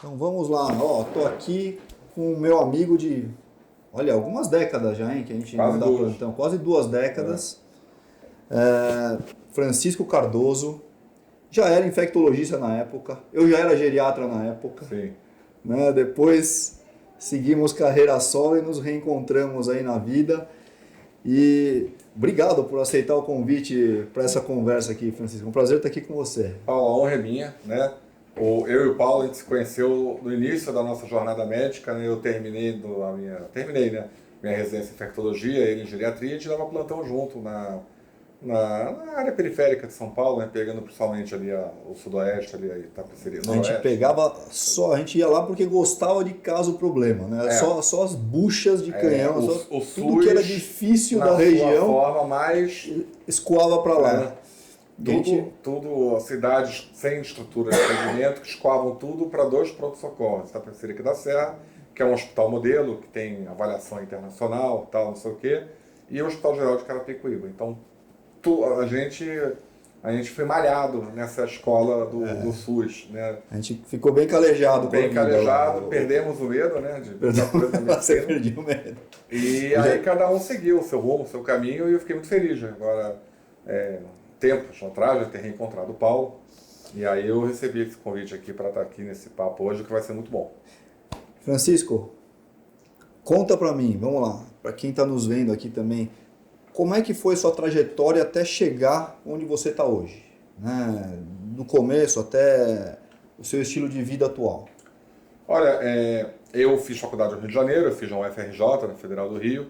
Então vamos lá, ó, tô aqui com o meu amigo de, olha, algumas décadas já, hein, que a gente Quase não dá duas. plantão, quase 2 décadas. Francisco Cardoso, já era infectologista na época, eu já era geriatra na época, Sim. né? Depois seguimos carreira solo e nos reencontramos aí na vida. E obrigado por aceitar o convite para essa conversa aqui, Francisco. É um prazer estar aqui com você. Paulo, a honra é minha, né? Eu e o Paulo, a gente se conheceu no início da nossa jornada médica, né? Eu terminei, né? Minha residência em infectologia, ele em geriatria, a gente dava plantão junto na área periférica de São Paulo, né? Pegando principalmente ali o sudoeste, ali a Itapecerica, A gente noroeste. pegava só, a gente ia lá porque gostava de caso problema, né? Só as buchas de canhão, só O tudo que era SUS, difícil na da sua região, forma mais... escoava para lá. né? Tudo cidades sem estrutura de atendimento, que escoavam tudo para 2 pronto-socorros. Itapecerica da Serra, que é um hospital modelo, que tem avaliação internacional, tal, não sei o quê, e o Hospital Geral de Carapicuíba. Então, a gente foi malhado nessa escola do SUS, né? A gente ficou bem calejado com a Bem vida calejado, lá. perdemos o medo, né? De muita coisa na Você medicina. perdeu o medo. E aí cada um seguiu o seu rumo, o seu caminho, e eu fiquei muito feliz. Agora, tempos atrás, eu ter reencontrado o Paulo, e aí eu recebi esse convite aqui para estar aqui nesse papo hoje, que vai ser muito bom. Francisco, conta para mim, vamos lá, para quem está nos vendo aqui também, como é que foi sua trajetória até chegar onde você está hoje? Né? Do começo até o seu estilo de vida atual. Olha, eu fiz faculdade no Rio de Janeiro, eu fiz na UFRJ, na Federal do Rio,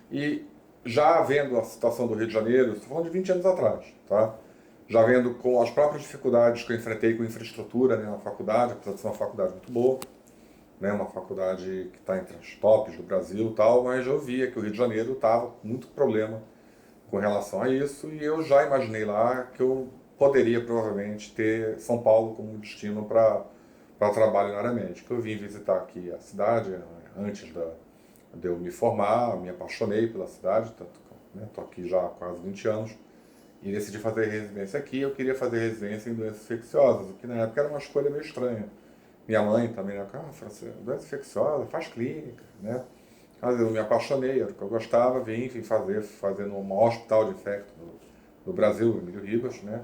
e já vendo a situação do Rio de Janeiro, estou falando de 20 anos atrás, tá? Já vendo com as próprias dificuldades que eu enfrentei com infraestrutura, né, na faculdade, apesar de ser uma faculdade muito boa, né, uma faculdade que está entre as tops do Brasil e tal, mas eu via que o Rio de Janeiro estava com muito problema com relação a isso, e eu já imaginei lá que eu poderia provavelmente ter São Paulo como destino para trabalho na área médica. Eu vim visitar aqui a cidade antes de eu me formar, me apaixonei pela cidade, tanto que estou aqui já há quase 20 anos, e decidi fazer residência aqui. Eu queria fazer residência em doenças infecciosas, o que na época era uma escolha meio estranha. Minha mãe também, né, falou assim, doença infecciosa, faz clínica, né? Mas eu me apaixonei, era o que eu gostava, vim fazer no maior hospital de infecto do Brasil, Emílio Ribas, né?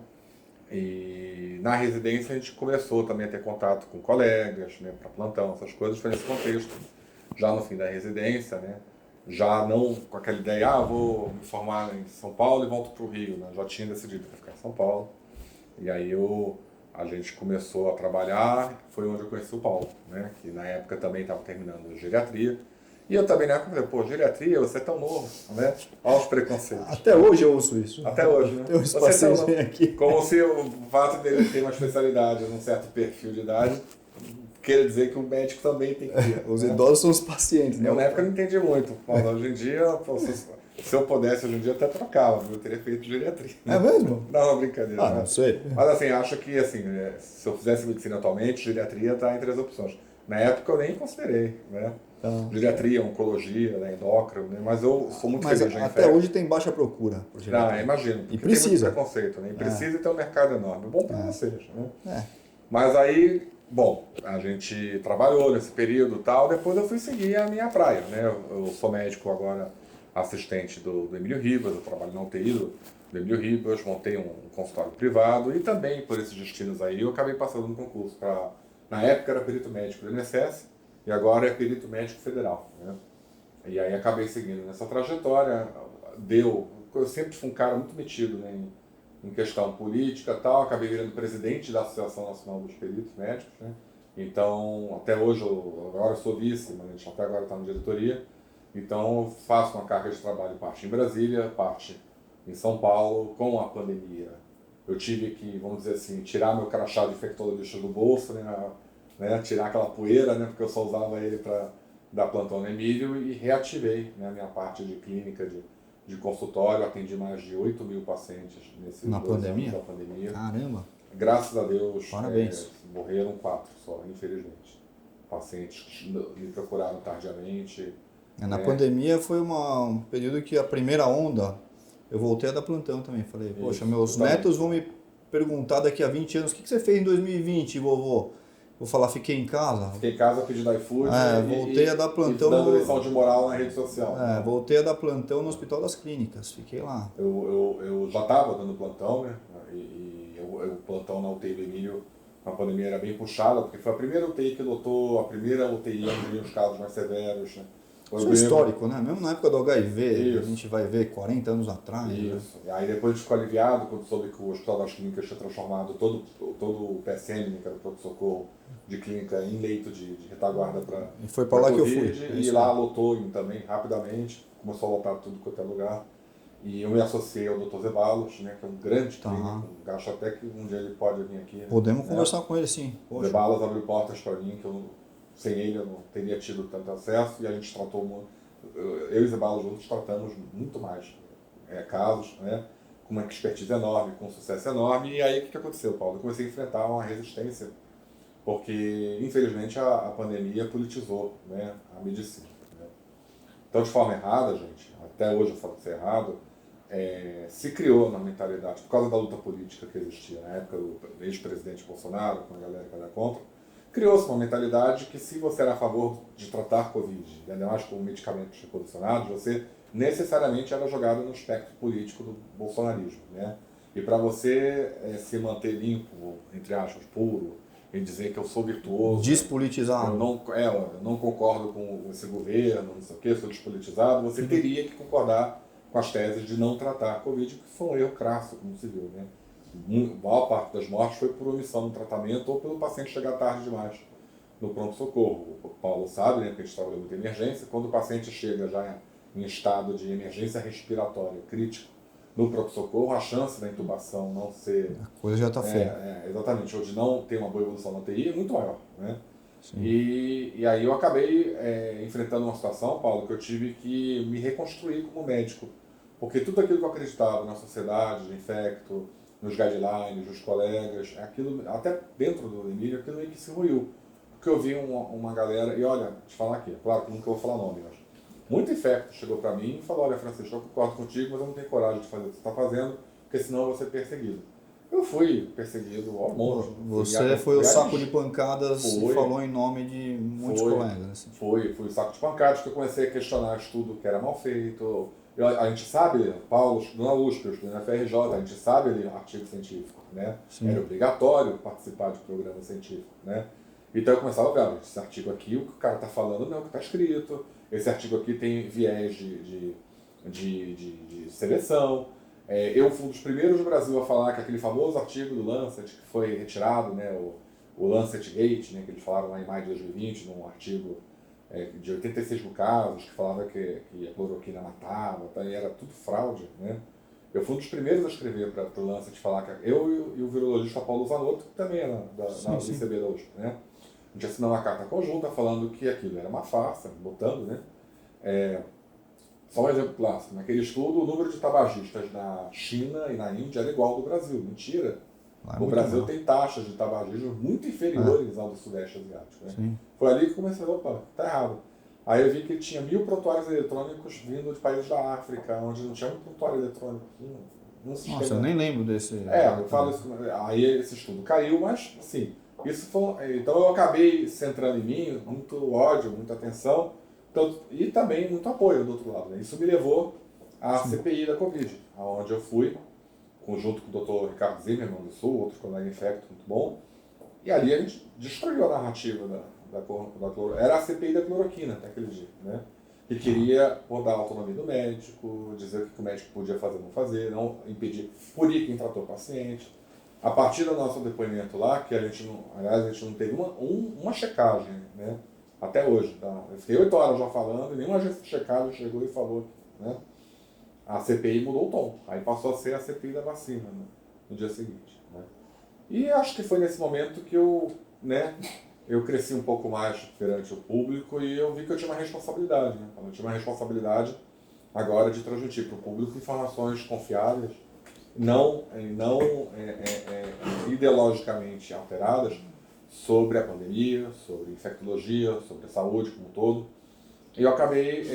E na residência a gente começou também a ter contato com colegas, né, para plantão, essas coisas, foi nesse contexto. Já no fim da residência, né? Já não com aquela ideia, vou me formar em São Paulo e volto para o Rio, né? Já tinha decidido para ficar em São Paulo. E aí a gente começou a trabalhar, foi onde eu conheci o Paulo, né? Que na época também estava terminando geriatria. E eu também na época falei, pô, geriatria, você é tão novo, né? Olha os preconceitos. Até hoje eu ouço isso. Até hoje, né? Tem uns Você é tão pacientes novo. aqui. Como se o fato dele ter uma especialidade num certo perfil de idade queira dizer que o médico também tem que ter. Os né? idosos são os pacientes, né? Eu na época não entendi muito, mas hoje em dia, pô, se eu pudesse hoje em dia até trocava, eu teria feito geriatria. É mesmo? Não, brincadeira. Ah, não sei. Mas assim, acho que assim, se eu fizesse medicina atualmente, geriatria está entre as opções. Na época eu nem considerei, né? Geriatria, oncologia, né, endócrino, né? Mas eu sou muito Mas feliz já em até hoje tem baixa procura por geriatria. imagino. E Porque precisa. tem muito preconceito, né? E precisa ter um mercado enorme. Bom para vocês, né? É. Mas aí, bom, a gente trabalhou nesse período e tal, depois eu fui seguir a minha praia, né? Eu sou médico agora, assistente do Emílio Ribas, eu trabalho na UTI do Emílio Ribas, montei um consultório privado e também por esses destinos aí eu acabei passando no concurso para, na época era perito médico do INSS e agora é perito médico federal, né? E aí acabei seguindo nessa trajetória, eu sempre fui um cara muito metido, né, em questão política e tal, acabei virando presidente da Associação Nacional dos Peritos Médicos, né? Então, até hoje, agora eu sou vice, mas a gente até agora está na diretoria, então eu faço uma carga de trabalho parte em Brasília, parte em São Paulo. Com a pandemia, eu tive que, vamos dizer assim, tirar meu crachá de infectologista do bolso, né, tirar aquela poeira, né, porque eu só usava ele para dar plantão no Emílio, e reativei, né, a minha parte de clínica, de consultório. Atendi mais de 8 mil pacientes nesses Na 2 pandemia? anos da pandemia. Caramba. Graças a Deus, Parabéns. morreram 4 só, infelizmente. Pacientes que me procuraram tardiamente. Na pandemia foi um período que a primeira onda, eu voltei a dar plantão também. Falei, poxa, meus netos vão me perguntar daqui a 20 anos, o que você fez em 2020, vovô? vou falar, fiquei em casa. Fiquei em casa pedindo iFood Voltei a dar plantão e dando lição de moral na rede social. Voltei a dar plantão no Hospital das Clínicas, fiquei lá. Eu já estava dando plantão, né? O plantão na UTI do Emílio, a pandemia era bem puxada, porque foi a primeira UTI que lotou, a primeira UTI onde vinham os casos mais severos, né? Isso é histórico, né? Mesmo na época do HIV, Isso. a gente vai ver 40 anos atrás. Isso. Né? Aí depois ficou aliviado quando soube que o Hospital das Clínicas tinha transformado todo o PSM, que era o pronto-socorro de clínica, em leito de retaguarda para. E foi para lá que eu fui. E lá lotou também rapidamente, começou a lotar tudo quanto é lugar. E eu me associei ao Dr. Zeballos, né, que é um grande clínico, acho até que um dia ele pode vir aqui. Podemos conversar com ele, sim. O Zeballos abriu portas para mim, que sem ele eu não teria tido tanto acesso, e a gente tratou muito. Eu e o Zeballos juntos tratamos muito mais casos, né, com uma expertise enorme, com um sucesso enorme. E aí o que aconteceu, Paulo? Eu comecei a enfrentar uma resistência, porque infelizmente a pandemia politizou, né, a medicina. Né? Então, de forma errada, gente, até hoje eu falo que isso é errado, se criou na mentalidade, por causa da luta política que existia na época do ex-presidente Bolsonaro, com a galera que era contra, criou-se uma mentalidade que se você era a favor de tratar Covid, e ainda mais com medicamentos reposicionados, você necessariamente era jogado no espectro político do bolsonarismo. Né? E para você se manter limpo, entre aspas, puro, e dizer que eu sou virtuoso, despolitizado, eu não concordo com esse governo, não sei o que, sou despolitizado, você teria que concordar com as teses de não tratar a Covid, que foi um erro crasso, como se viu. Né? A maior parte das mortes foi por omissão no tratamento ou pelo paciente chegar tarde demais no pronto-socorro. O Paulo sabe, né, porque a gente trabalha muito em emergência, quando o paciente chega já em estado de emergência respiratória crítico no pronto-socorro, a chance da intubação não ser... A coisa já está feia. Exatamente, ou de não ter uma boa evolução na UTI é muito maior. Né? E aí eu acabei enfrentando uma situação, Paulo, que eu tive que me reconstruir como médico. Porque tudo aquilo que eu acreditava na sociedade, no infecto, nos guidelines, nos colegas, aquilo, até dentro do Emílio, aquilo meio que se ruiu. Porque eu vi uma galera, e olha, te falar aqui, claro que nunca vou falar nome, mas muito infecto chegou para mim e falou, olha, Francisco, eu concordo contigo, mas eu não tenho coragem de fazer o que você está fazendo, porque senão eu vou ser perseguido. Eu fui perseguido ao monte. Você foi o saco de pancadas e falou em nome de muitos colegas. Assim. Fui o saco de pancadas, que eu comecei a questionar estudo que era mal feito. A gente sabe, Paulo, estudando na USP, estudando na FRJ, a gente sabe ali artigo científico, né? Era obrigatório participar de programa científico, né? Então eu começava a ver, esse artigo aqui, o que o cara está falando não é o que está escrito, esse artigo aqui tem viés de seleção. Eu fui um dos primeiros do Brasil a falar que aquele famoso artigo do Lancet, que foi retirado, né, o Lancet Gate, né, que eles falaram lá em maio de 2020, num artigo de 86 mil casos, que falava que a cloroquina matava, tá, e era tudo fraude. Né? Eu fui um dos primeiros a escrever para o Lancet falar que eu e o virologista Paulo Zanotto, que também era da UCB da USP, né? A gente assinou uma carta conjunta falando que aquilo era uma farsa, botando, né? Só um exemplo clássico, naquele estudo o número de tabagistas na China e na Índia era igual ao do Brasil, mentira. O Brasil tem taxas de tabagismo muito inferiores ao do Sudeste Asiático. Né? Foi ali que comecei a opa, tá errado. Aí eu vi que tinha 1000 prontuários eletrônicos vindo de países da África, onde não tinha um prontuário eletrônico. Nossa, eu nem lembro desse... eu falo isso, aí esse estudo caiu, mas sim, isso foi... Então eu acabei centrando em mim muito ódio, muita atenção, e também muito apoio do outro lado. Né? Isso me levou à CPI da Covid, onde eu fui, junto com o Dr. Ricardo Zimmermann do Sul, outro colega infecto muito bom, e ali a gente destruiu a narrativa da cloroquina. Era a CPI da cloroquina até aquele dia, né? Que queria dar a autonomia do médico, dizer o que o médico podia fazer ou não fazer, não impedir, punir quem tratou o paciente. A partir do nosso depoimento lá, que a gente não teve uma checagem, né? Até hoje, tá? Eu fiquei 8 horas já falando e nenhuma agência de checagem chegou e falou, né? A CPI mudou o tom, aí passou a ser a CPI da vacina, né? No dia seguinte. Né? E acho que foi nesse momento que eu cresci um pouco mais perante o público e eu vi que eu tinha uma responsabilidade. Né? Eu tinha uma responsabilidade agora de transmitir para o público informações confiáveis, não ideologicamente alteradas, sobre a pandemia, sobre infectologia, sobre a saúde como um todo. E eu acabei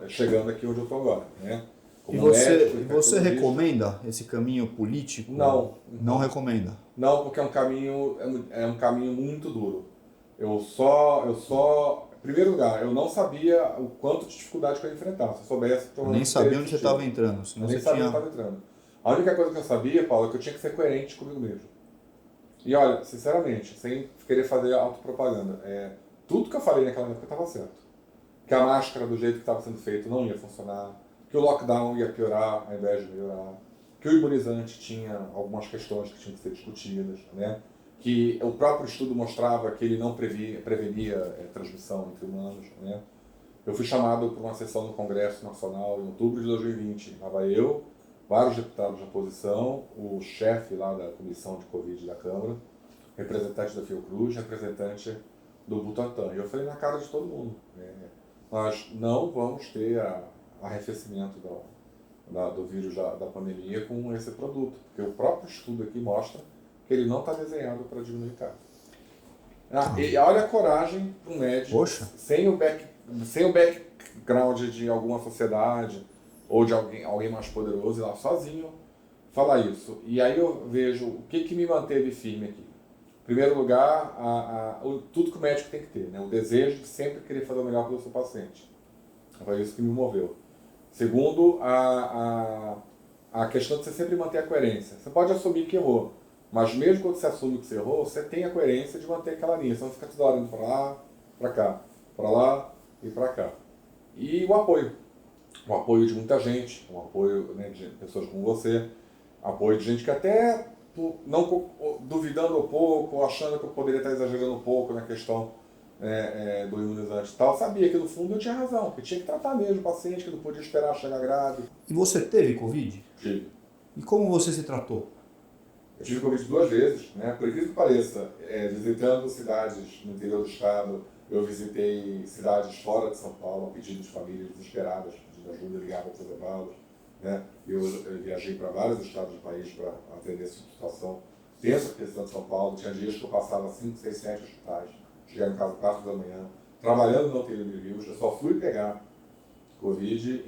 chegando aqui onde eu estou agora, né? E você recomenda esse caminho político? Não. Não recomenda? Não, porque é um caminho muito duro. Em primeiro lugar, eu não sabia o quanto de dificuldade que eu ia enfrentar. Se eu soubesse, eu nem sabia onde você estava entrando. Eu nem sabia onde eu estava entrando. A única coisa que eu sabia, Paulo, é que eu tinha que ser coerente comigo mesmo. E olha, sinceramente, sem querer fazer autopropaganda, tudo que eu falei naquela época estava certo. Que a máscara, do jeito que estava sendo feito, não ia funcionar. Que o lockdown ia piorar ao invés de melhorar. Que o imunizante tinha algumas questões que tinham que ser discutidas, né? Que o próprio estudo mostrava que ele não prevenia transmissão entre humanos, né? Eu fui chamado para uma sessão no Congresso Nacional em outubro de 2020. Estava eu, vários deputados da oposição, o chefe lá da comissão de Covid da Câmara, representante da Fiocruz, representante do Butantan. E eu falei na cara de todo mundo, nós não vamos ter arrefecimento do vírus da pandemia com esse produto, porque o próprio estudo aqui mostra que ele não está desenhado para diminuir casos. E olha a coragem para um médico, sem o background de alguma sociedade ou de alguém mais poderoso, ir lá sozinho falar isso. E aí eu vejo o que me manteve firme aqui. Em primeiro lugar, tudo que o médico tem que ter, né? O desejo de sempre querer fazer o melhor pelo seu paciente. Foi isso que me moveu. Segundo, a questão de você sempre manter a coerência. Você pode assumir que errou, mas mesmo quando você assume que você errou, você tem a coerência de manter aquela linha. Você não fica toda hora indo para lá, para cá, para lá e para cá. E o apoio. O apoio de muita gente, o apoio, né, de pessoas como você, apoio de gente que até, não duvidando um pouco, achando que eu poderia estar exagerando um pouco na questão do imunizante e tal, sabia que no fundo eu tinha razão, que tinha que tratar mesmo o paciente, que não podia esperar chegar grave. E você teve Covid? Tive. E como você se tratou? Eu tive Covid 2 vezes, né? Por incrível que pareça, visitando cidades no interior do estado, eu visitei cidades fora de São Paulo, a pedido de famílias desesperadas, pedindo ajuda, ligava para preservá-los, né? Eu viajei para vários estados do país para atender essa situação. Tenso aqui em São Paulo, tinha dias que eu passava 5, 6, 7 hospitais, cheguei em casa 4 da manhã, trabalhando na UTI de vírus. Eu só fui pegar Covid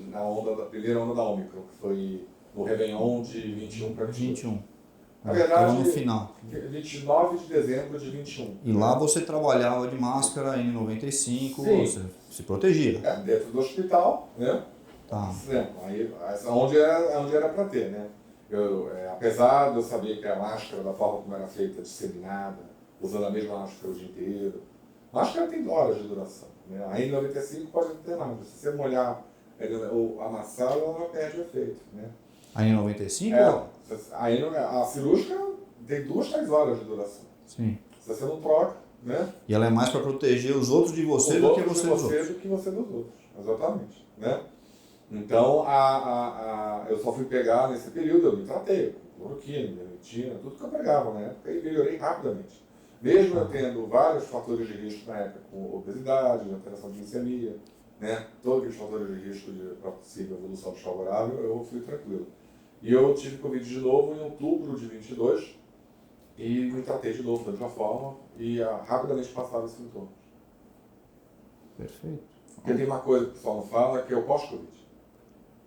na primeira onda da Ômicron, que foi no Réveillon de 21 para 21. Na verdade, no final. 29 de dezembro de 21. E lá você trabalhava de máscara N95, você se protegia. Dentro do hospital, né? Tá. Aí, onde era para ter, né? Apesar de eu saber que a máscara, da forma como era feita, disseminada, usando a mesma máscara o dia inteiro, a máscara tem horas de duração, né? A N95 pode não ter nada. Se você molhar ou amassar, ela perde o efeito, né? A N95? A cirúrgica tem 2, 3 horas de duração. Sim. Se você não troca, né? E ela é mais para proteger os outros de você do que você dos outros. Do que você dos outros, exatamente, né? Então, eu só fui pegar nesse período, eu me tratei com cloroquina, ivermectina, tudo que eu pegava na época e melhorei rapidamente. Mesmo eu tendo vários fatores de risco na época, com obesidade, alteração de glicemia, né? Todos aqueles fatores de risco para possível evolução desfavorável, eu fui tranquilo. E eu tive Covid de novo em outubro de 22 e me tratei de novo da mesma forma e rapidamente passava os sintomas. Perfeito. Porque tem uma coisa que o pessoal não fala, que é o pós-Covid.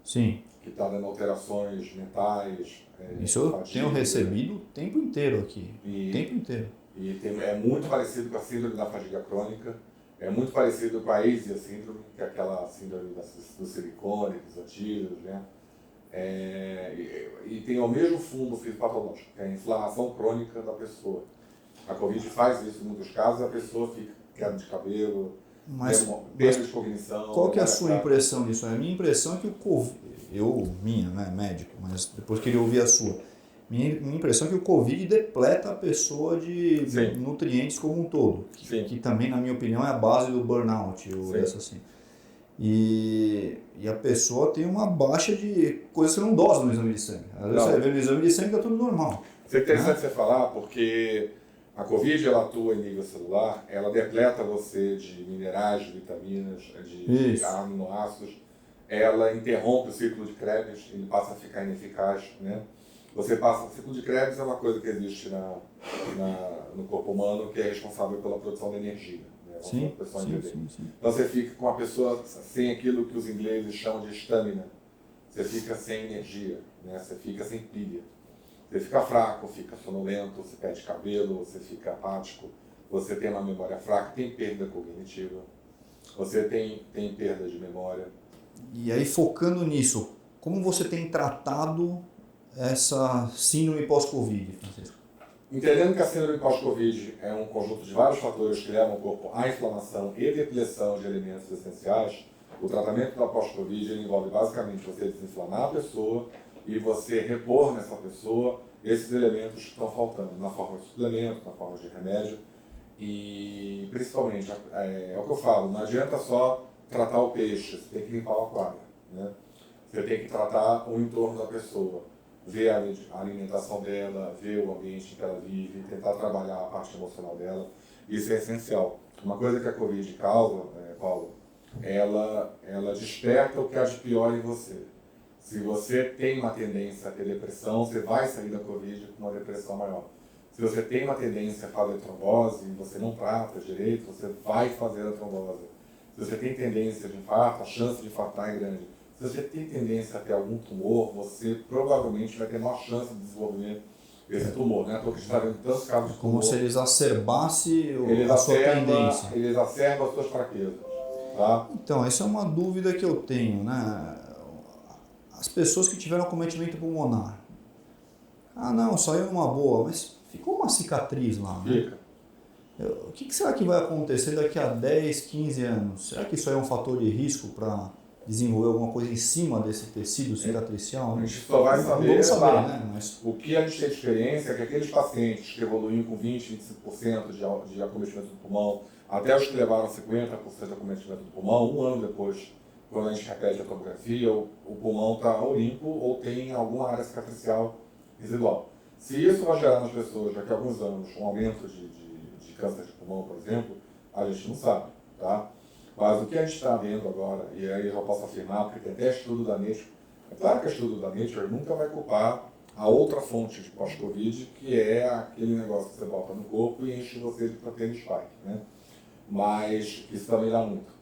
Sim. Que está dando alterações mentais. Isso eu tenho recebido o tempo inteiro aqui. O tempo inteiro. E é muito parecido com a síndrome da fadiga crônica. É muito parecido com a ASIA síndrome, que é aquela síndrome do silicone, dos antídotos, né? E tem o mesmo fundo fisiopatológico, que é a inflamação crônica da pessoa. A Covid faz isso em muitos casos, a pessoa fica queda de cabelo, perda de cognição. Qual que é a sua impressão disso? A minha impressão é que o Covid, né, médico, mas depois queria ouvir a sua. Minha impressão é que o Covid depleta a pessoa de nutrientes como um todo, que também, na minha opinião, é a base do burnout, ou dessa assim. E a pessoa tem uma baixa de coisas que você não dosa no exame de sangue. Às vezes você vê no exame de sangue está tudo normal. Isso é interessante você falar, porque a Covid ela atua em nível celular, ela depleta você de minerais, de vitaminas, de aminoácidos, ela interrompe o ciclo de Krebs, ele passa a ficar ineficaz, né? O ciclo de Krebs é uma coisa que existe no corpo humano que é responsável pela produção de energia. Sim. Então você fica com a pessoa sem aquilo que os ingleses chamam de estamina. você fica sem energia, né? Você fica sem pilha. Você fica fraco, fica sonolento, você perde cabelo, você fica apático, você tem uma memória fraca, tem perda cognitiva, você tem perda de memória. E aí, focando nisso, como você tem tratado essa síndrome pós-Covid, Francisco? Entendendo que a síndrome pós-Covid é um conjunto de vários fatores que levam o corpo à inflamação e depleção de elementos essenciais, o tratamento da pós-Covid envolve basicamente você desinflamar a pessoa e você repor nessa pessoa esses elementos que estão faltando, na forma de suplemento, na forma de remédio. E principalmente, é o que eu falo, não adianta só tratar o peixe, você tem que limpar o aquário, né? Você tem que tratar o entorno da pessoa, ver a alimentação dela, ver o ambiente em que ela vive, tentar trabalhar a parte emocional dela. Isso é essencial. Uma coisa que a Covid causa, Paulo, ela desperta o que há de pior em você. Se você tem uma tendência a ter depressão, você vai sair da Covid com uma depressão maior. Se você tem uma tendência a fazer trombose e você não trata direito, você vai fazer a trombose. Se você tem tendência de infarto, a chance de infartar é grande. Se você tem tendência a ter algum tumor, você provavelmente vai ter maior chance de desenvolver esse tumor, né? Porque a gente está vendo tantos casos de tumor. Como se ele exacerbasse a sua tendência. Ele exacerba as suas fraquezas, tá? Então, essa é uma dúvida que eu tenho, né? As pessoas que tiveram acometimento pulmonar. Ah, não, saiu numa boa, mas ficou uma cicatriz lá, né? Fica. O que será que vai acontecer daqui a 10, 15 anos? Será que isso aí é um fator de risco para desenvolver alguma coisa em cima desse tecido cicatricial? A gente só vai saber, vamos saber, né? Mas o que a gente tem de experiência é que aqueles pacientes que evoluíam com 20, 25% de acometimento do pulmão, até os que levaram 50% de acometimento do pulmão, um ano depois, quando a gente repete a tomografia, o pulmão está ou limpo ou tem alguma área cicatricial residual. Se isso vai gerar nas pessoas daqui a alguns anos um aumento de câncer de pulmão, por exemplo, a gente não sabe, tá? Mas o que a gente está vendo agora, e aí eu já posso afirmar, porque tem até estudo da Nature, é claro que o estudo da Nature nunca vai culpar a outra fonte de pós-Covid, que é aquele negócio que você bota no corpo e enche você de proteína spike, né? Mas isso também dá muito,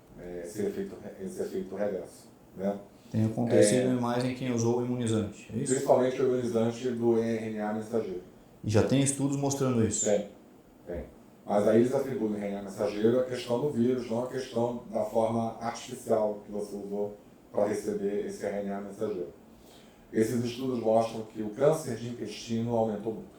esse efeito reverso, né? tem acontecido mais em quem usou o imunizante, é isso? Principalmente o imunizante do RNA mensageiro. E já tem estudos mostrando isso? Tem. Mas aí eles atribuem o RNA mensageiro a questão do vírus, não a questão da forma artificial que você usou para receber esse RNA mensageiro. Esses estudos mostram que o câncer de intestino aumentou muito.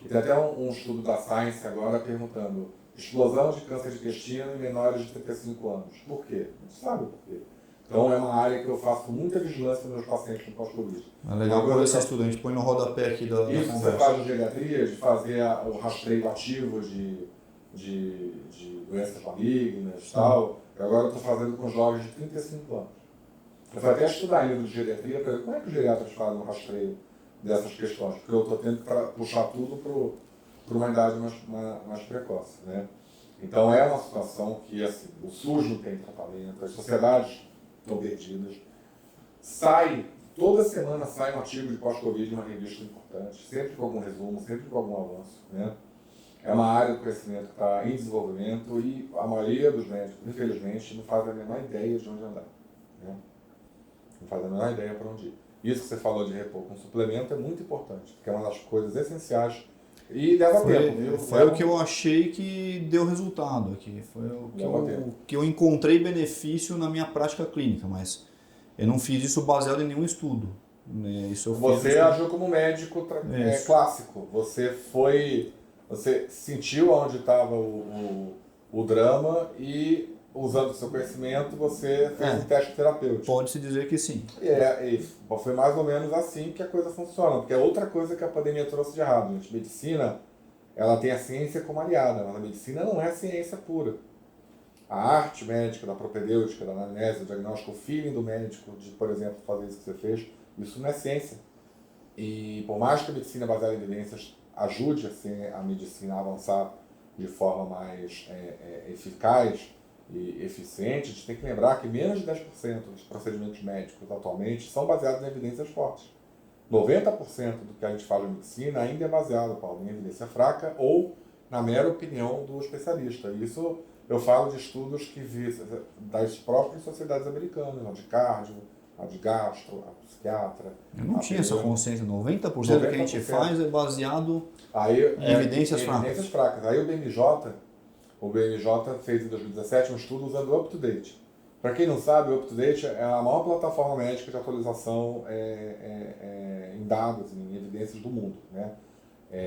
E tem até um estudo da Science agora perguntando explosão de câncer de intestino em menores de 35 anos. Por quê? Não se sabe por quê. Então é uma área que eu faço muita vigilância nos meus pacientes com pós-Covid. É legal quando esse estudo, a gente põe no rodapé aqui da Isso conversa. você faz na geriatria, de fazer o rastreio ativo de doenças malignas e tal. E agora eu estou fazendo com jovens de 35 anos. Eu vou até estudar livro de geriatria para ver como é que os geriatras fazem o rastreio dessas questões, porque eu estou tendo que puxar tudo para uma idade mais precoce, né? Então é uma situação que assim, o SUS não tem tratamento, as sociedades estão perdidas. Toda semana sai um artigo de pós-Covid em uma revista importante, sempre com algum resumo, sempre com algum avanço, né? É uma área do conhecimento que está em desenvolvimento e a maioria dos médicos, infelizmente, não faz a menor ideia de onde andar, né? Não faz a menor ideia para onde ir. Isso que você falou de repor com suplemento é muito importante, porque é uma das coisas essenciais e leva tempo, viu? Foi o que eu achei que deu resultado aqui. Foi o que eu encontrei benefício na minha prática clínica, mas eu não fiz isso baseado em nenhum estudo. Você agiu como médico clássico. Você sentiu onde estava o drama e, usando o seu conhecimento, você fez um teste terapêutico. Pode-se dizer que sim. Foi mais ou menos assim que a coisa funciona, porque é outra coisa que a pandemia trouxe de errado. Gente, medicina, ela tem a ciência como aliada, mas a medicina não é ciência pura. A arte médica, da propedêutica, da anamnese, do diagnóstico, o feeling do médico, de, por exemplo, fazer isso que você fez, isso não é ciência. E por mais que a medicina baseada em evidências ajude assim, a medicina a avançar de forma mais eficaz e eficiente, a gente tem que lembrar que menos de 10% dos procedimentos médicos atualmente são baseados em evidências fortes. 90% do que a gente fala em medicina ainda é baseado, Paulo, em evidência fraca ou na mera opinião do especialista. Isso eu falo de estudos que das próprias sociedades americanas, de cardio, a de gastro, a psiquiatra. Eu não tinha essa consciência. 90% do que a gente faz é baseado em evidências fracas. Aí o BMJ fez em 2017 um estudo usando o UpToDate. Para quem não sabe, o UpToDate é a maior plataforma médica de atualização em dados, em evidências do mundo, né?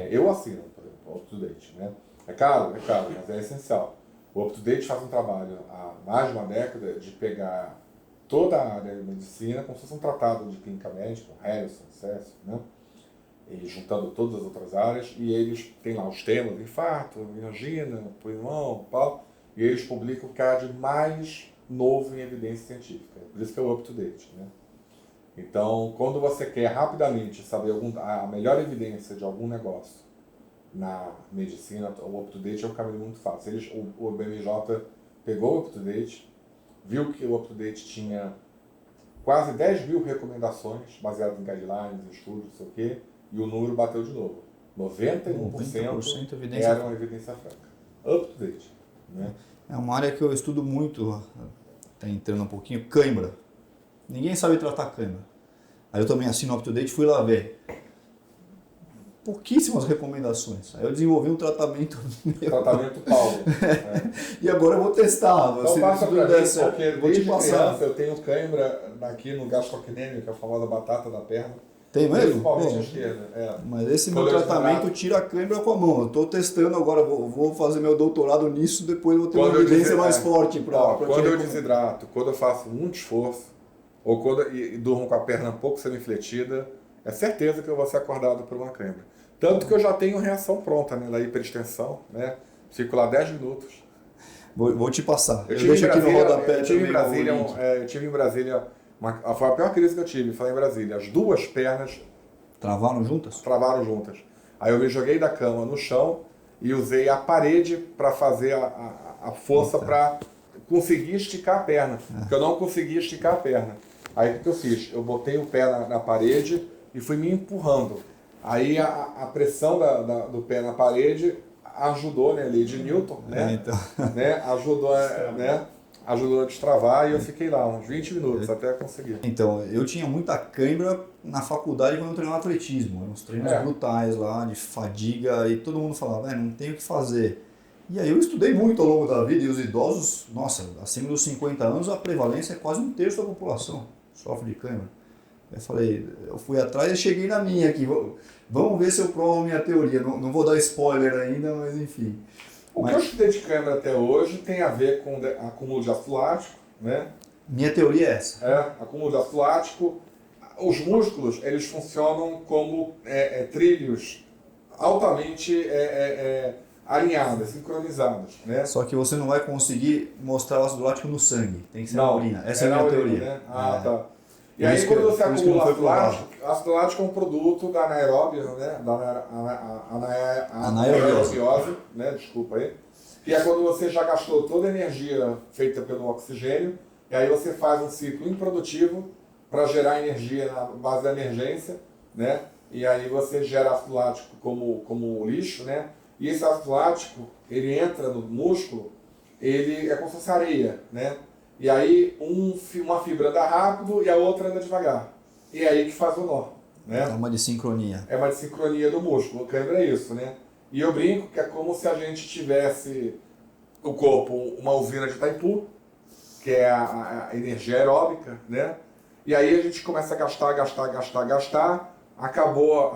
Eu assino, por exemplo, o UpToDate, né? É caro, mas é essencial. O UpToDate faz um trabalho há mais de uma década de pegar toda a área de medicina como se fosse um tratado de clínica médica, Harrison, Cécio, né? E juntando todas as outras áreas, e eles têm lá os temas, infarto, angina, pulmão, pau, e eles publicam o que há de mais novo em evidência científica. Por isso que é o UpToDate, né? Então, quando você quer rapidamente saber a melhor evidência de algum negócio na medicina, o UpToDate é um caminho muito fácil. O BMJ pegou o UpToDate, viu que o UpToDate tinha quase 10 mil recomendações baseadas em guidelines, em estudos, não sei o quê, e o número bateu de novo. 91% eram evidência fraca. UpToDate, né? É uma área que eu estudo muito, está entrando um pouquinho, cãibra. Ninguém sabe tratar cãibra. Aí eu também assino o UpToDate e fui lá ver. Pouquíssimas recomendações. Aí eu desenvolvi um tratamento Tratamento Paulo. E agora eu vou testar. Então passa pra mim, porque vou te passar. Criança, eu tenho cãibra aqui no gastrocnêmio, que é a famosa batata da perna. Tem mesmo? Principalmente a esquerda. Mas esse meu tratamento tira a cãibra com a mão. Eu estou testando agora, vou fazer meu doutorado nisso, depois vou ter uma evidência mais forte para quando eu desidrato, quando eu faço muito esforço, ou quando e durmo com a perna um pouco semi-fletida, é certeza que eu vou ser acordado por uma cãibra. Tanto que eu já tenho reação pronta, né, da hiperextensão, né? Fico lá 10 minutos. Vou te passar. Eu deixo aqui no rodapé. Eu tive em Brasília, foi a pior crise que eu tive, foi em Brasília. As duas pernas travaram juntas? Travaram juntas. Aí eu me joguei da cama no chão e usei a parede para fazer a força para conseguir esticar a perna. Porque eu não conseguia esticar a perna. Aí o que eu fiz? Eu botei o pé na parede e fui me empurrando. Aí a pressão do pé na parede ajudou, né, a lei de Newton, né? Então. Né? Ajudou a destravar e eu fiquei lá uns 20 minutos até conseguir. Então, eu tinha muita cãibra na faculdade quando eu treinava atletismo. Eram uns treinos brutais lá, de fadiga, e todo mundo falava, não tem o que fazer. E aí eu estudei muito ao longo da vida, e os idosos, nossa, acima dos 50 anos, a prevalência é quase 1/3 da população sofre de cãibra. Eu fui atrás e cheguei na minha aqui. Vamos ver se eu provo a minha teoria. Não vou dar spoiler ainda, mas enfim. Que eu estudei de cãibra até hoje tem a ver com acúmulo de ácido lático, né? Minha teoria é essa. Acúmulo de ácido lático. Os músculos, eles funcionam como trilhos altamente alinhados, sincronizados, né? Só que você não vai conseguir mostrar o ácido lático no sangue. Tem que ser na urina. Essa é a minha teoria. Né? Tá. E aí quando você acumula ácido lático é um produto da anaeróbia, né? Da anaerobiose, né? Desculpa aí. Que é quando você já gastou toda a energia feita pelo oxigênio, e aí você faz um ciclo improdutivo para gerar energia na base da emergência, né? E aí você gera ácido lático como lixo, né? E esse ácido lático, ele entra no músculo, ele é como se fosse areia, né? E aí uma fibra anda rápido e a outra anda devagar. E é aí que faz o nó, né? É uma desincronia. É uma desincronia do músculo. O cãibra é isso, né? E eu brinco que é como se a gente tivesse o corpo, uma usina de Itaipu, que é a energia aeróbica, né? E aí a gente começa a gastar. Acabou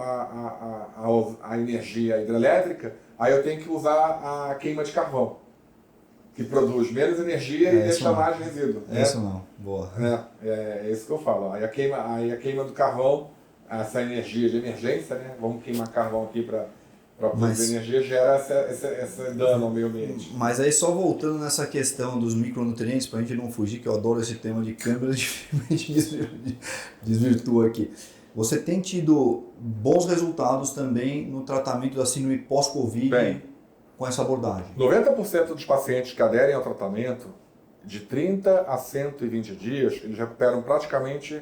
a energia hidrelétrica, aí eu tenho que usar a queima de carvão, que produz menos energia e deixa mais resíduo. Né? Isso não, boa. É isso que eu falo. Aí a queima do carvão, essa energia de emergência, né? Vamos queimar carvão aqui para produzir energia, gera esse dano ao meio ambiente. Mas aí só voltando nessa questão dos micronutrientes, para a gente não fugir, que eu adoro esse tema de câmera, desvirtua aqui. Você tem tido bons resultados também no tratamento da síndrome pós-Covid com essa abordagem? 90% dos pacientes que aderem ao tratamento, de 30 a 120 dias, eles recuperam praticamente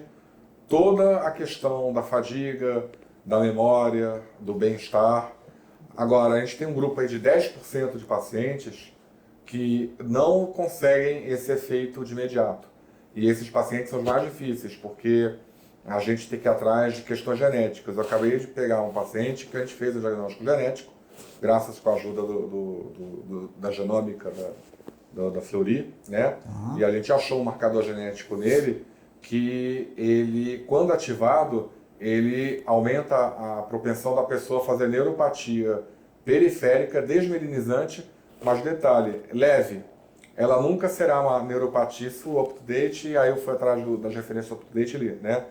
toda a questão da fadiga, da memória, do bem-estar. Agora, a gente tem um grupo aí de 10% de pacientes que não conseguem esse efeito de imediato. E esses pacientes são os mais difíceis, porque a gente tem que ir atrás de questões genéticas. Eu acabei de pegar um paciente que a gente fez o diagnóstico genético, graças com a ajuda da genômica da Fleury, né? E a gente achou um marcador genético nele que ele, quando ativado, ele aumenta a propensão da pessoa a fazer neuropatia periférica desmelinizante, mas detalhe, leve. Ela nunca será uma neuropatia up-to-date, e aí eu fui atrás das referências up-to-date ali, né?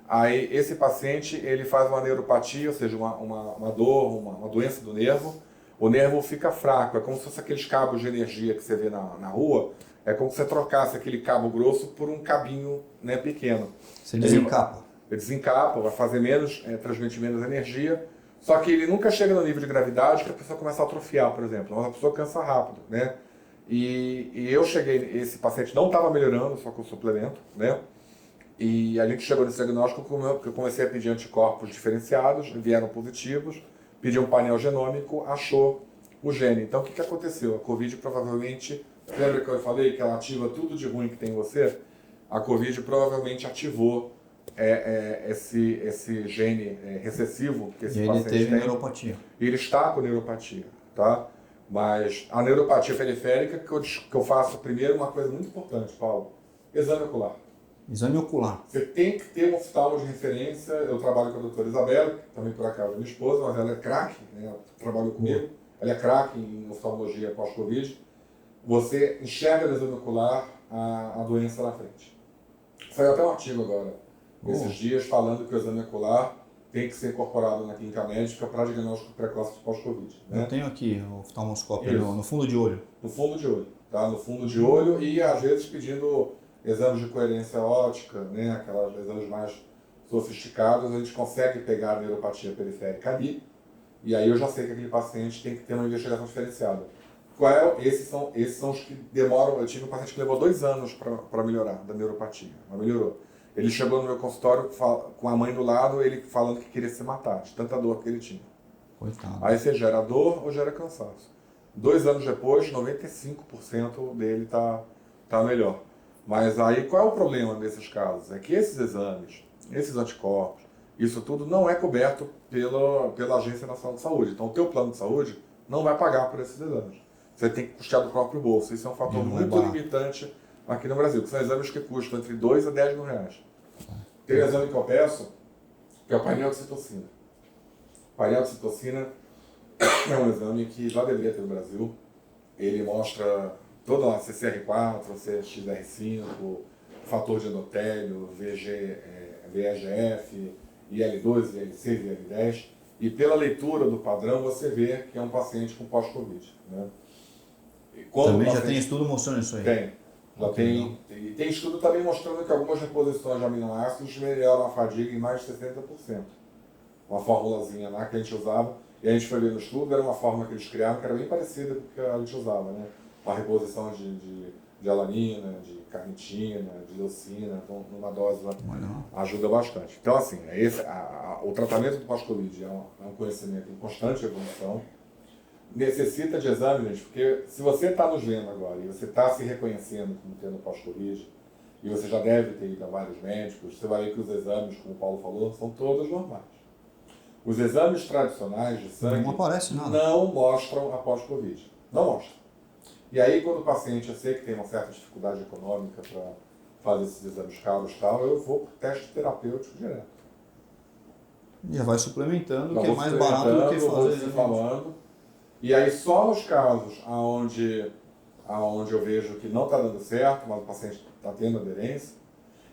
Aí esse paciente, ele faz uma neuropatia, ou seja, uma dor, uma doença do nervo. O nervo fica fraco, é como se fosse aqueles cabos de energia que você vê na rua, é como se você trocasse aquele cabo grosso por um cabinho, né, pequeno. Você desencapa. Ele desencapa, vai fazer transmitir menos energia, só que ele nunca chega no nível de gravidade que a pessoa começa a atrofiar, por exemplo. Mas a pessoa cansa rápido, né? E eu cheguei, esse paciente não estava melhorando, só com suplemento, né? E a gente chegou nesse diagnóstico que eu comecei a pedir anticorpos diferenciados, vieram positivos, pedi um painel genômico, achou o gene. Então o que aconteceu? A Covid provavelmente, lembra que eu falei que ela ativa tudo de ruim que tem em você? A Covid provavelmente ativou esse gene recessivo que esse paciente tem. E ele teve neuropatia. E ele está com neuropatia, tá? Mas a neuropatia periférica, que eu faço primeiro uma coisa muito importante, Paulo, exame ocular. Exame ocular. Você tem que ter um oftalmo de referência. Eu trabalho com a doutora Isabela, que também por acaso é minha esposa, mas ela é craque, né? Ela trabalhou comigo. Ela é craque em oftalmologia pós-Covid. Você enxerga no exame ocular a doença na frente. Saiu até um artigo agora, esses dias, falando que o exame ocular tem que ser incorporado na clínica médica para diagnóstico precoce de pós-Covid. Né? Eu tenho aqui o oftalmoscópio no fundo de olho. No fundo de olho, tá? No fundo de olho e às vezes pedindo exames de coerência óptica, né? Aqueles exames mais sofisticados, a gente consegue pegar a neuropatia periférica ali, e aí eu já sei que aquele paciente tem que ter uma investigação diferenciada. Esses são os que demoram. Eu tive um paciente que levou 2 anos para melhorar da neuropatia, mas melhorou. Ele chegou no meu consultório com a mãe do lado, ele falando que queria se matar, de tanta dor que ele tinha. Coitado. Aí você gera dor ou gera cansaço. 2 anos depois, 95% dele tá melhor. Mas aí qual é o problema desses casos? É que esses exames, esses anticorpos, isso tudo não é coberto pela Agência Nacional de Saúde. Então o teu plano de saúde não vai pagar por esses exames. Você tem que custear do próprio bolso. Isso é um fator muito limitante aqui no Brasil, que são exames que custam entre 2 a 10 mil reais. Tem um exame que eu peço, que é o painel de citocina. O painel de citocina é um exame que já deveria ter no Brasil. Ele mostra toda a CCR4, CXR5, fator de endotélio, VEGF, IL-2, IL-6 e IL-10. E pela leitura do padrão você vê que é um paciente com pós-Covid. Né? Também já tem estudo mostrando isso aí? Tem. E tem estudo também mostrando que algumas reposições de aminoácidos melhoram a fadiga em mais de 60%. Uma formulazinha lá que a gente usava, e a gente foi ver no estudo, era uma fórmula que eles criaram que era bem parecida com o que a gente usava, né? Uma reposição de alanina, de carnitina, de leucina, então, numa dose lá, ajuda bastante. Então, assim, o tratamento do pós-Covid é um conhecimento em constante evolução. Necessita de exame, gente, porque se você está nos vendo agora e você está se reconhecendo como tendo pós-Covid, e você já deve ter ido a vários médicos, você vai ver que os exames, como o Paulo falou, são todos normais. Os exames tradicionais de sangue não mostram a pós-Covid. Não mostram. E aí, quando o paciente, eu sei que tem uma certa dificuldade econômica para fazer esses exames caros e tal, eu vou para o teste terapêutico direto. Já vai suplementando, que é mais barato do que fazer. Falando. E aí, só nos casos onde eu vejo que não está dando certo, mas o paciente está tendo aderência,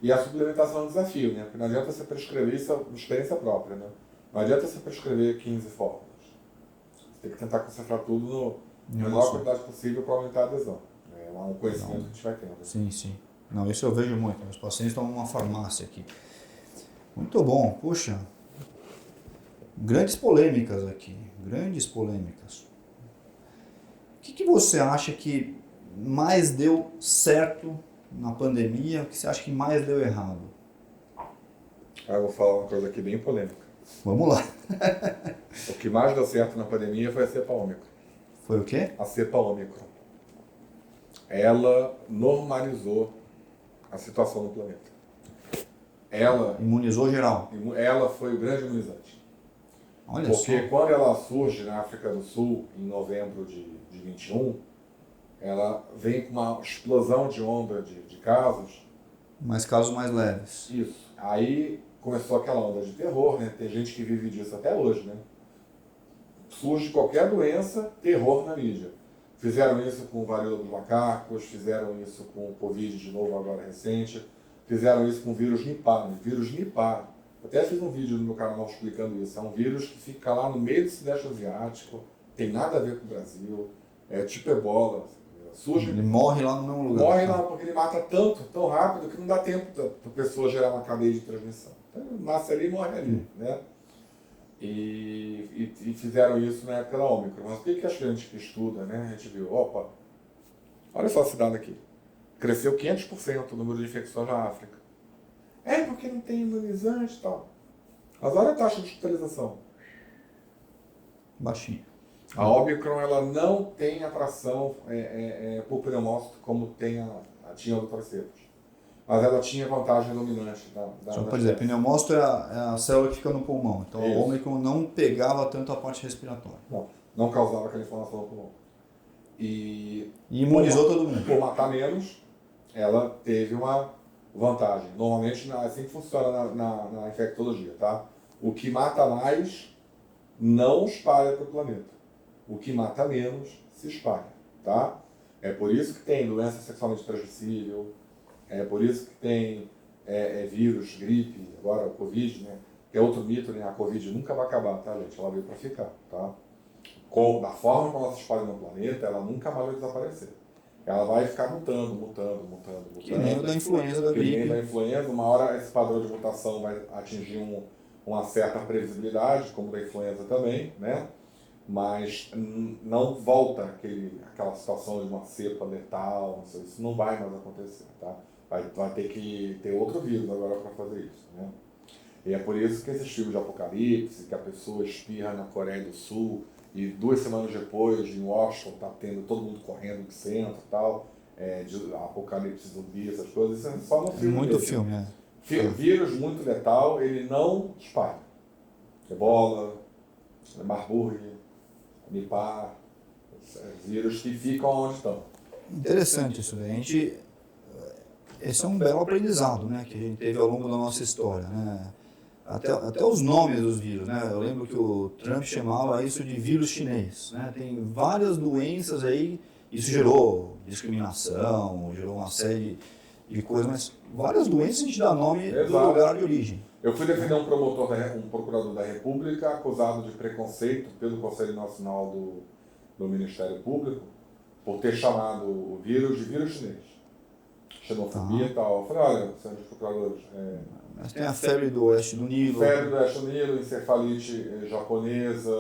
e a suplementação é um desafio, né? Porque não adianta você prescrever isso por experiência própria, né? Não adianta você prescrever 15 fórmulas. Você tem que tentar concentrar tudo na menor quantidade possível para aumentar a adesão. É um conhecimento que a gente vai tendo. Sim, sim. Não, isso eu vejo muito. Meus pacientes estão numa farmácia aqui. Muito bom. Puxa, grandes polêmicas aqui. Grandes polêmicas. O que você acha que mais deu certo na pandemia? O que você acha que mais deu errado? Eu vou falar uma coisa aqui bem polêmica. Vamos lá. O que mais deu certo na pandemia foi a cepa Ômicron. Foi o quê? A cepa Ômicron. Ela normalizou a situação no planeta. Ela Imunizou geral. Ela foi o grande imunizante. Olha Porque só. quando ela surge na África do Sul, em novembro de 21, ela vem com uma explosão de onda de casos. Mas casos mais leves. Isso. Aí começou aquela onda de terror, né? Tem gente que vive disso até hoje, né? Surge qualquer doença, terror na mídia. Fizeram isso com varíola dos macacos, fizeram isso com o Covid de novo agora recente, fizeram isso com o vírus Nipah. Vírus Nipah. Até fiz um vídeo no meu canal explicando isso. É um vírus que fica lá no meio do Sudeste Asiático, tem nada a ver com o Brasil, é tipo ebola. Surge, Ele morre lá no mesmo lugar. morre lá porque ele mata tanto, tão rápido, que não dá tempo para a pessoa gerar uma cadeia de transmissão. Então ele nasce ali e morre ali, né? E fizeram isso na época da Ômicron. Mas o que a gente que estuda, né? A gente viu, opa, olha só esse dado aqui. Cresceu 500% o número de infecções na África. É porque não tem imunizante e tal. Mas olha a taxa de hospitalização. Baixinho. A Omicron ela não tem atração por pneumócito como tinha outras cepas. Mas ela tinha vantagem dominante Só para dizer, pneumócito é a célula que fica no pulmão. Então Isso. a Ômicron não pegava tanto a parte respiratória. Não causava aquela inflamação no pulmão. E imunizou todo mundo. Por matar menos, ela teve uma vantagem. Normalmente é assim que funciona na infectologia, tá? O que mata mais não espalha para o planeta. O que mata menos se espalha, tá? É por isso que tem doença sexualmente transmissível, é por isso que tem vírus, gripe, agora o Covid, né? Que é outro mito, né? A Covid nunca vai acabar, tá, gente? Ela veio para ficar, tá? Da forma como ela se espalha no planeta, ela nunca mais vai desaparecer. Ela vai ficar mutando. Que nem o da influenza, da gripe. Que nem da influenza, uma hora esse padrão de mutação vai atingir uma certa previsibilidade, como da influenza também, né? Mas não volta aquela situação de uma cepa letal, não sei, isso não vai mais acontecer, tá? Vai ter que ter outro vírus agora para fazer isso, né? E é por isso que esses filmes de apocalipse, que a pessoa espirra na Coreia do Sul e 2 semanas depois, em Washington, tá tendo todo mundo correndo do centro e tal, de apocalipse zumbi, essas coisas, isso é só no filme. Muito filme, Vírus muito letal, ele não espalha. Ebola, Marburg, Nipah, vírus que ficam onde estão. Interessante isso daí. Esse é um belo aprendizado, né, que a gente teve ao longo da nossa história, né? Até os nomes dos vírus, né? Eu lembro que o Trump chamava isso de vírus chinês, né? Tem várias doenças aí, isso gerou discriminação, gerou uma série de coisas, mas várias doenças a gente dá nome do lugar de origem. Eu fui defender um procurador da República acusado de preconceito pelo Conselho Nacional do Ministério Público por ter chamado o vírus de vírus chinês. Xenofobia e tal. Eu falei, olha, senhores procuradores... Mas tem a febre do oeste do Nilo. Febre do oeste do Nilo, encefalite japonesa.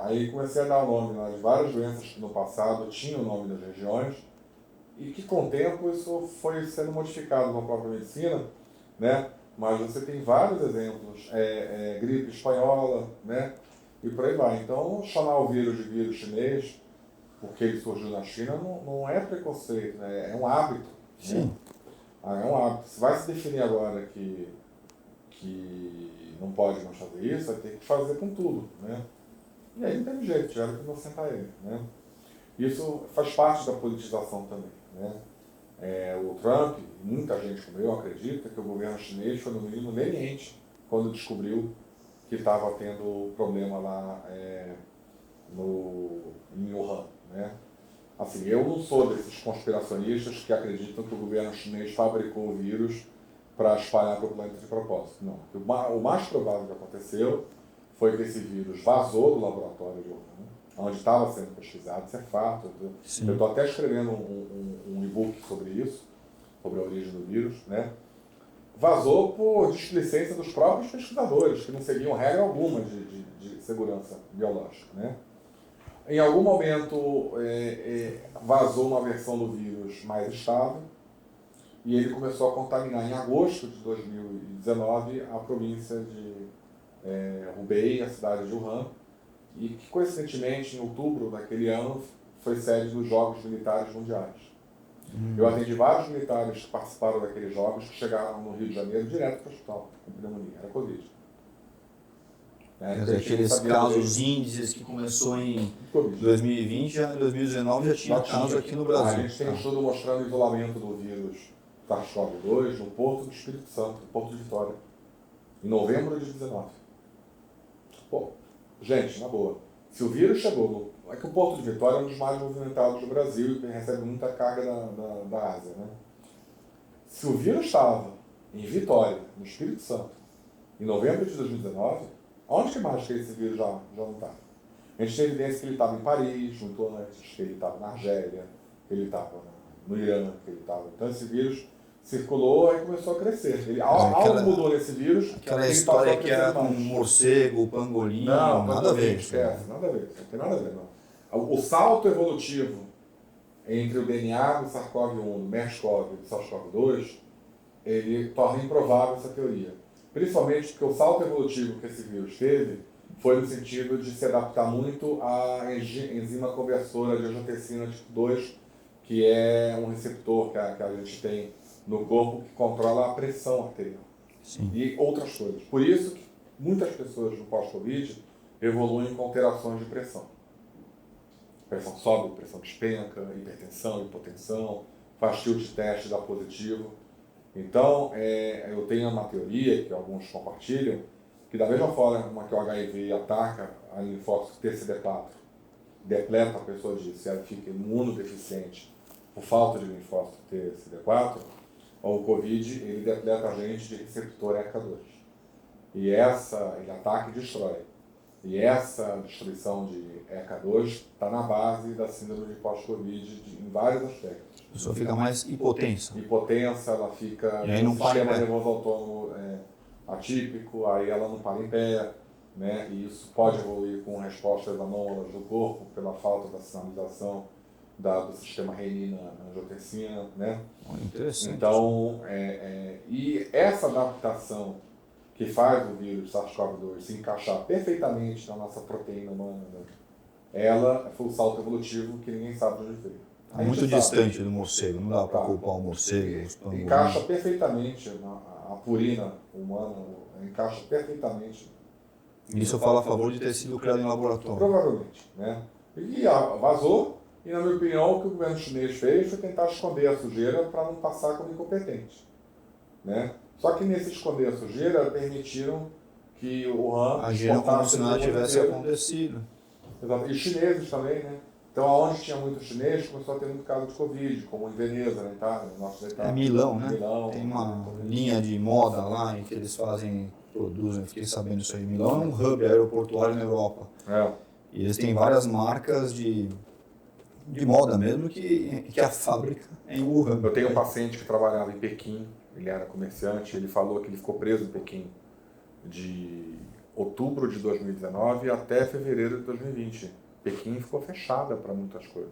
Aí comecei a dar o nome lá de várias doenças que no passado tinham o nome das regiões e que com o tempo isso foi sendo modificado na própria medicina, né? Mas você tem vários exemplos, gripe espanhola, né? E por aí vai. Então, chamar o vírus de vírus chinês, porque ele surgiu na China, não é preconceito, né? É um hábito. Sim. Né? É um hábito. Se vai se definir agora que não pode mais fazer isso, vai ter que fazer com tudo, né? E aí não teve jeito, tiveram que inocentar ele, né? Isso faz parte da politização também, né? O Trump, muita gente como eu acredita que o governo chinês foi no mínimo leniente quando descobriu que estava tendo problema lá em Wuhan, né? Assim, eu não sou desses conspiracionistas que acreditam que o governo chinês fabricou o vírus para espalhar para o planeta de propósito. Não. O mais provável que aconteceu foi que esse vírus vazou do laboratório de Wuhan, onde estava sendo pesquisado, isso é fato. Eu estou até escrevendo um e-book sobre isso, sobre a origem do vírus, né? Vazou por displicência dos próprios pesquisadores, que não seguiam regra alguma de segurança biológica, né? Em algum momento vazou uma versão do vírus mais estável e ele começou a contaminar em agosto de 2019 a província de Hubei, a cidade de Wuhan, e que coincidentemente em outubro daquele ano foi sede dos Jogos Militares Mundiais. Eu atendi vários militares que participaram daqueles jogos que chegaram no Rio de Janeiro direto para o hospital com pneumonia, era Covid. Quer dizer, aqueles casos índices que começou em Covid. 2020, já em 2019 já tinha casos aqui no Brasil. A gente tem estudo mostrando o isolamento do vírus SARS-CoV-2 no Porto do Espírito Santo, no Porto de Vitória, em novembro de 2019. Pô, gente, na boa, se o vírus chegou no... É que o Porto de Vitória é um dos mais movimentados do Brasil e recebe muita carga da Ásia, né? Se o vírus estava em Vitória, no Espírito Santo, em novembro de 2019, onde que mais que esse vírus já não está? A gente tem evidência que ele estava em Paris, muito antes, que ele estava na Argélia, que ele estava no Irã, que ele estava... Então esse vírus circulou e começou a crescer. Algo mudou nesse vírus. Aquela história que era com morcego, pangolim, nada a ver. Esquece, nada a ver, não tem nada a ver, não. O salto evolutivo entre o DNA do SARS-CoV-1, do MERS-CoV e do SARS-CoV-2, ele torna improvável essa teoria. Principalmente porque o salto evolutivo que esse vírus teve foi no sentido de se adaptar muito à enzima conversora de angiotensina tipo 2, que é um receptor que a gente tem no corpo que controla a pressão arterial. Sim. E outras coisas. Por isso que muitas pessoas no pós-Covid evoluem com alterações de pressão. Pressão sobe, pressão despenca, hipertensão, hipotensão, faz tilt teste, dá positivo. Então, eu tenho uma teoria que alguns compartilham, que da mesma forma que o HIV ataca a linfócito TCD4, depleta a pessoa disso e ela fica imunodeficiente por falta de linfócito TCD4, o Covid ele depleta a gente de receptor ECA2. E ele ataca e destrói. E essa destruição de ECA2 está na base da síndrome de pós-Covid em vários aspectos. A pessoa fica mais hipotensa. Hipotensa, ela fica e aí não com um sistema nervoso autônomo atípico, aí ela não para em pé, né? E isso pode evoluir com respostas anômalas do corpo pela falta da sinalização do sistema renina-angiotensina, né? Interessante. Então, e essa adaptação que faz o vírus SARS-CoV-2 se encaixar perfeitamente na nossa proteína humana, ela foi o salto evolutivo que ninguém sabe de onde veio. Muito distante do morcego, não dá para culpar o morcego. Encaixa perfeitamente, a purina humana encaixa perfeitamente. Isso fala a favor de ter sido criado em laboratório. Provavelmente, né? E vazou, e na minha opinião o que o governo chinês fez foi tentar esconder a sujeira para não passar como incompetente, né? Só que nesse esconder a sujeira permitiram que o Han agiram como se nada tivesse acontecido. Exato. E os chineses também, né? Então, onde tinha muito chinês, começou a ter muito caso de Covid, como em Veneza, na Itália, no norte da Itália. Milão, né? Milão, tem uma linha de moda lá em que eles produzem, fiquei sabendo isso aí. Milão é um hub aeroportuário na Europa. E eles têm várias marcas de moda mesmo, que a fábrica é em Wuhan. Eu tenho um paciente que trabalhava em Pequim, ele era comerciante, ele falou que ele ficou preso em Pequim de outubro de 2019 até fevereiro de 2020. Pequim ficou fechada para muitas coisas.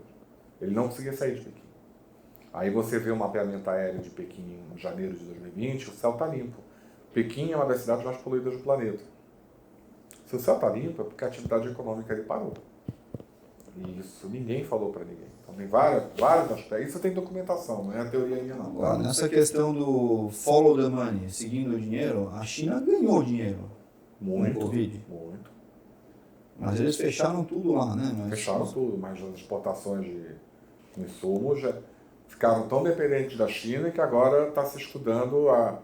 Ele não conseguia sair de Pequim. Aí você vê o mapeamento aéreo de Pequim em janeiro de 2020, o céu está limpo. Pequim é uma das cidades mais poluídas do planeta. Se o céu está limpo é porque a atividade econômica ele parou. E isso ninguém falou para ninguém. Então tem vários aspectos. Isso tem documentação, não é a teoria ainda não. Agora, nessa questão do follow the money, seguindo o dinheiro, a China ganhou dinheiro. Muito, Covid. muito. Mas eles fecharam tudo lá, né? Fecharam tudo, mas as exportações de insumos já ficaram tão dependentes da China que agora está se estudando a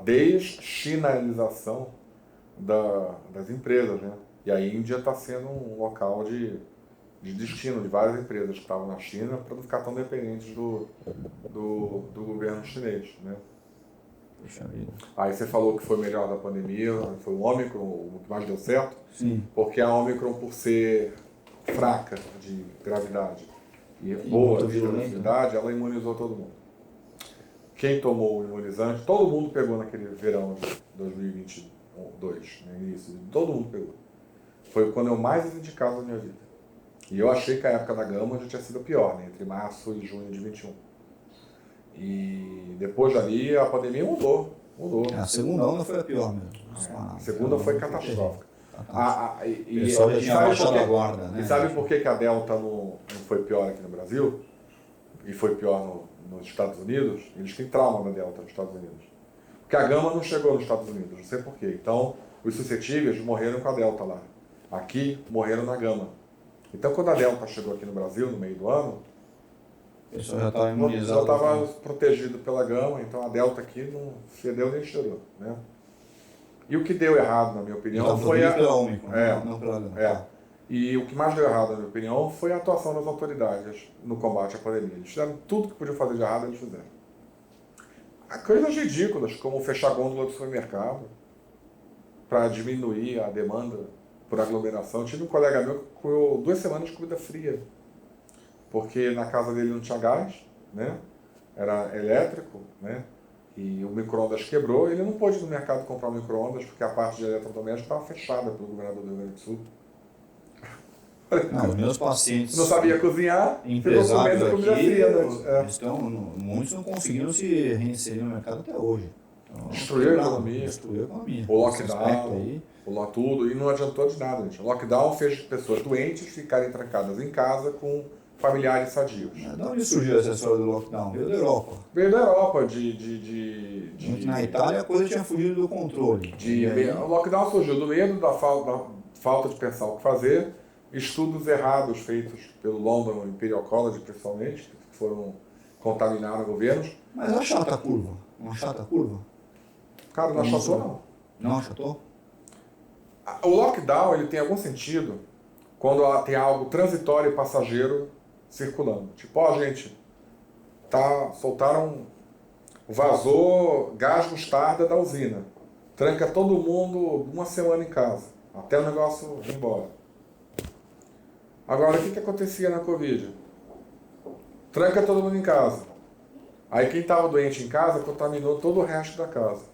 deschinalização das empresas, né? E a Índia está sendo um local de destino de várias empresas que estavam na China para não ficar tão dependentes do governo chinês, né? Aí você falou que foi o melhor da pandemia, foi o Ômicron, o que mais deu certo. Sim. Porque a Ômicron, por ser fraca de gravidade e boa de gravidade, ela imunizou todo mundo. Quem tomou o imunizante, todo mundo pegou naquele verão de 2022, no início, todo mundo pegou. Foi quando eu mais indicado na minha vida. E eu achei que a época da gama já tinha sido pior, né, entre março e junho de 21. E depois dali a pandemia mudou. A segunda onda foi a pior mesmo. A segunda foi catastrófica. O pessoal já tinha baixado a guarda, né? E sabe por que a Delta não foi pior aqui no Brasil? E foi pior nos Estados Unidos? Eles têm trauma da Delta nos Estados Unidos. Porque a Gama não chegou nos Estados Unidos, não sei por quê. Então, os suscetíveis morreram com a Delta lá. Aqui, morreram na Gama. Então, quando a Delta chegou aqui no Brasil, no meio do ano, o pessoal já estava imunizado. Já estava protegido pela Gama, então a Delta aqui não fedeu nem cheirou, né? E o que deu errado, na minha opinião, então, foi a... pela Ômicron, não pela Gama. E o que mais deu errado, na minha opinião, foi a atuação das autoridades no combate à pandemia. Eles fizeram tudo que podiam fazer de errado, eles fizeram. Coisas ridículas, como fechar a gôndola do supermercado para diminuir a demanda por aglomeração. Eu tive um colega meu que comeu 2 semanas de comida fria, porque na casa dele não tinha gás, né? Era elétrico, né? E o micro-ondas quebrou, ele não pôde ir no mercado comprar um micro-ondas porque a parte de eletrodoméstico estava fechada pelo governador do Rio Grande do Sul. Não, os meus pacientes não sabia cozinhar, empresários ficou comendo aqui, comida fria. Muitos não conseguiram se reinserir no mercado até hoje. Então, destruiu a economia. O lockdown, tudo, e não adiantou de nada, gente. O lockdown fez pessoas doentes ficarem trancadas em casa com familiares sadios. De onde surgiu essa história do lockdown? Veio da Europa. Veio da Europa, Na Itália a coisa tinha fugido do controle. O lockdown surgiu do medo, da falta de pensar o que fazer, estudos errados feitos pelo London Imperial College, principalmente, que foram contaminar governos. Mas achata a curva. Não achata a curva? Cara, não achatou, não. Não achatou? O lockdown ele tem algum sentido quando tem algo transitório e passageiro circulando. Tipo, gente, vazou gás mostarda da usina. Tranca todo mundo 1 semana em casa, até o negócio ir embora. Agora, o que acontecia na Covid? Tranca todo mundo em casa. Aí quem estava doente em casa contaminou todo o resto da casa.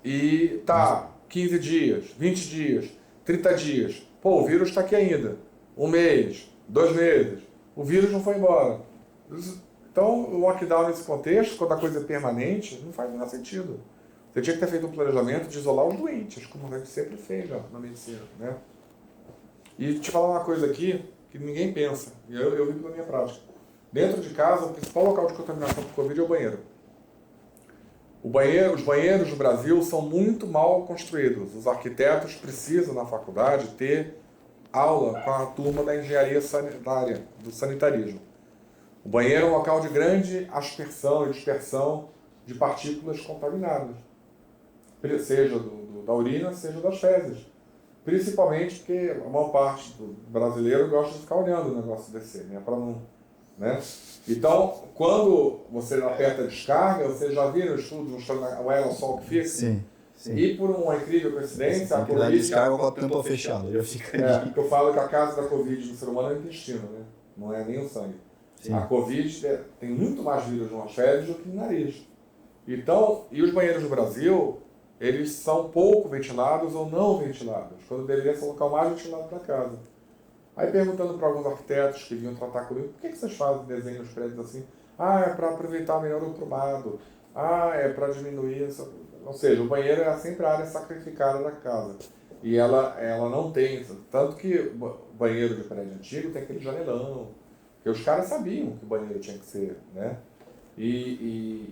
E 15 dias, 20 dias, 30 dias. Pô, o vírus está aqui ainda. 1 mês, 2 meses. O vírus não foi embora. Então, o lockdown nesse contexto, quando a coisa é permanente, não faz nenhum sentido. Você tinha que ter feito um planejamento de isolar os doentes, como a gente sempre fez na medicina, né? E te falar uma coisa aqui que ninguém pensa, e eu vi pela minha prática. Dentro de casa, o principal local de contaminação por Covid é o banheiro. Os banheiros no Brasil são muito mal construídos. Os arquitetos precisam, na faculdade, ter aula com a turma da engenharia sanitária, do sanitarismo. O banheiro é um local de grande aspersão e dispersão de partículas contaminadas, seja da urina, seja das fezes. Principalmente porque a maior parte do brasileiro gosta de ficar olhando o negócio descer, né? Para não, né? Então, quando você aperta a descarga, você já viu no estudo mostrando o aerossol que fica? Sim. E por uma incrível coincidência, a Covid... descarga com a tampa fechada, já fica porque eu falo que a casa da Covid do ser humano é o intestino, né? Não é nem o sangue. Sim. A Covid tem muito mais vírus nas fezes do que no nariz. Então, e os banheiros no Brasil, eles são pouco ventilados ou não ventilados, quando deveria ser o local mais ventilado da casa. Aí perguntando para alguns arquitetos que vinham tratar comigo, por que vocês fazem desenho nos prédios assim? É para aproveitar melhor o prumado. É para diminuir... Ou seja, o banheiro é sempre a área sacrificada da casa. E ela não tem... Tanto que o banheiro de prédio antigo tem aquele janelão. Porque os caras sabiam que o banheiro tinha que ser, né? E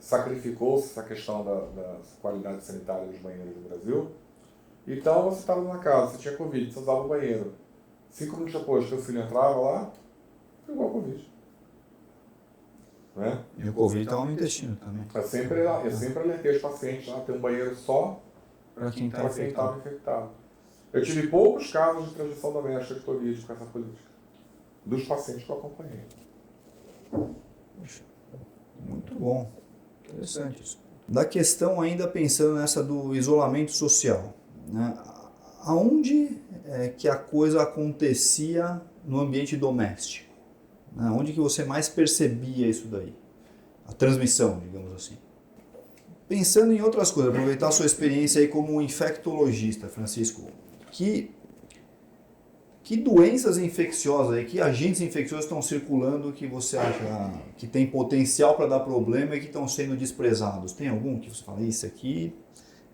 sacrificou-se essa questão da qualidade sanitária dos banheiros no Brasil. Então você estava na casa, você tinha Covid, você usava o banheiro. 5 minutos depois, teu filho entrava lá, pegou a Covid. Né? E o Covid estava no intestino também. Eu sempre alertei os pacientes a ter um banheiro só para quem estava infectado. Eu tive poucos casos de transmissão doméstica de Covid com essa política. Dos pacientes que eu acompanhei. Muito bom. Interessante isso. Da questão ainda pensando nessa do isolamento social, né? Aonde é que a coisa acontecia no ambiente doméstico? Né? Onde que você mais percebia isso daí? A transmissão, digamos assim. Pensando em outras coisas, aproveitar a sua experiência aí como infectologista, Francisco, que doenças infecciosas aí, que agentes infecciosos estão circulando que você acha que tem potencial para dar problema e que estão sendo desprezados? Tem algum que você fala, isso aqui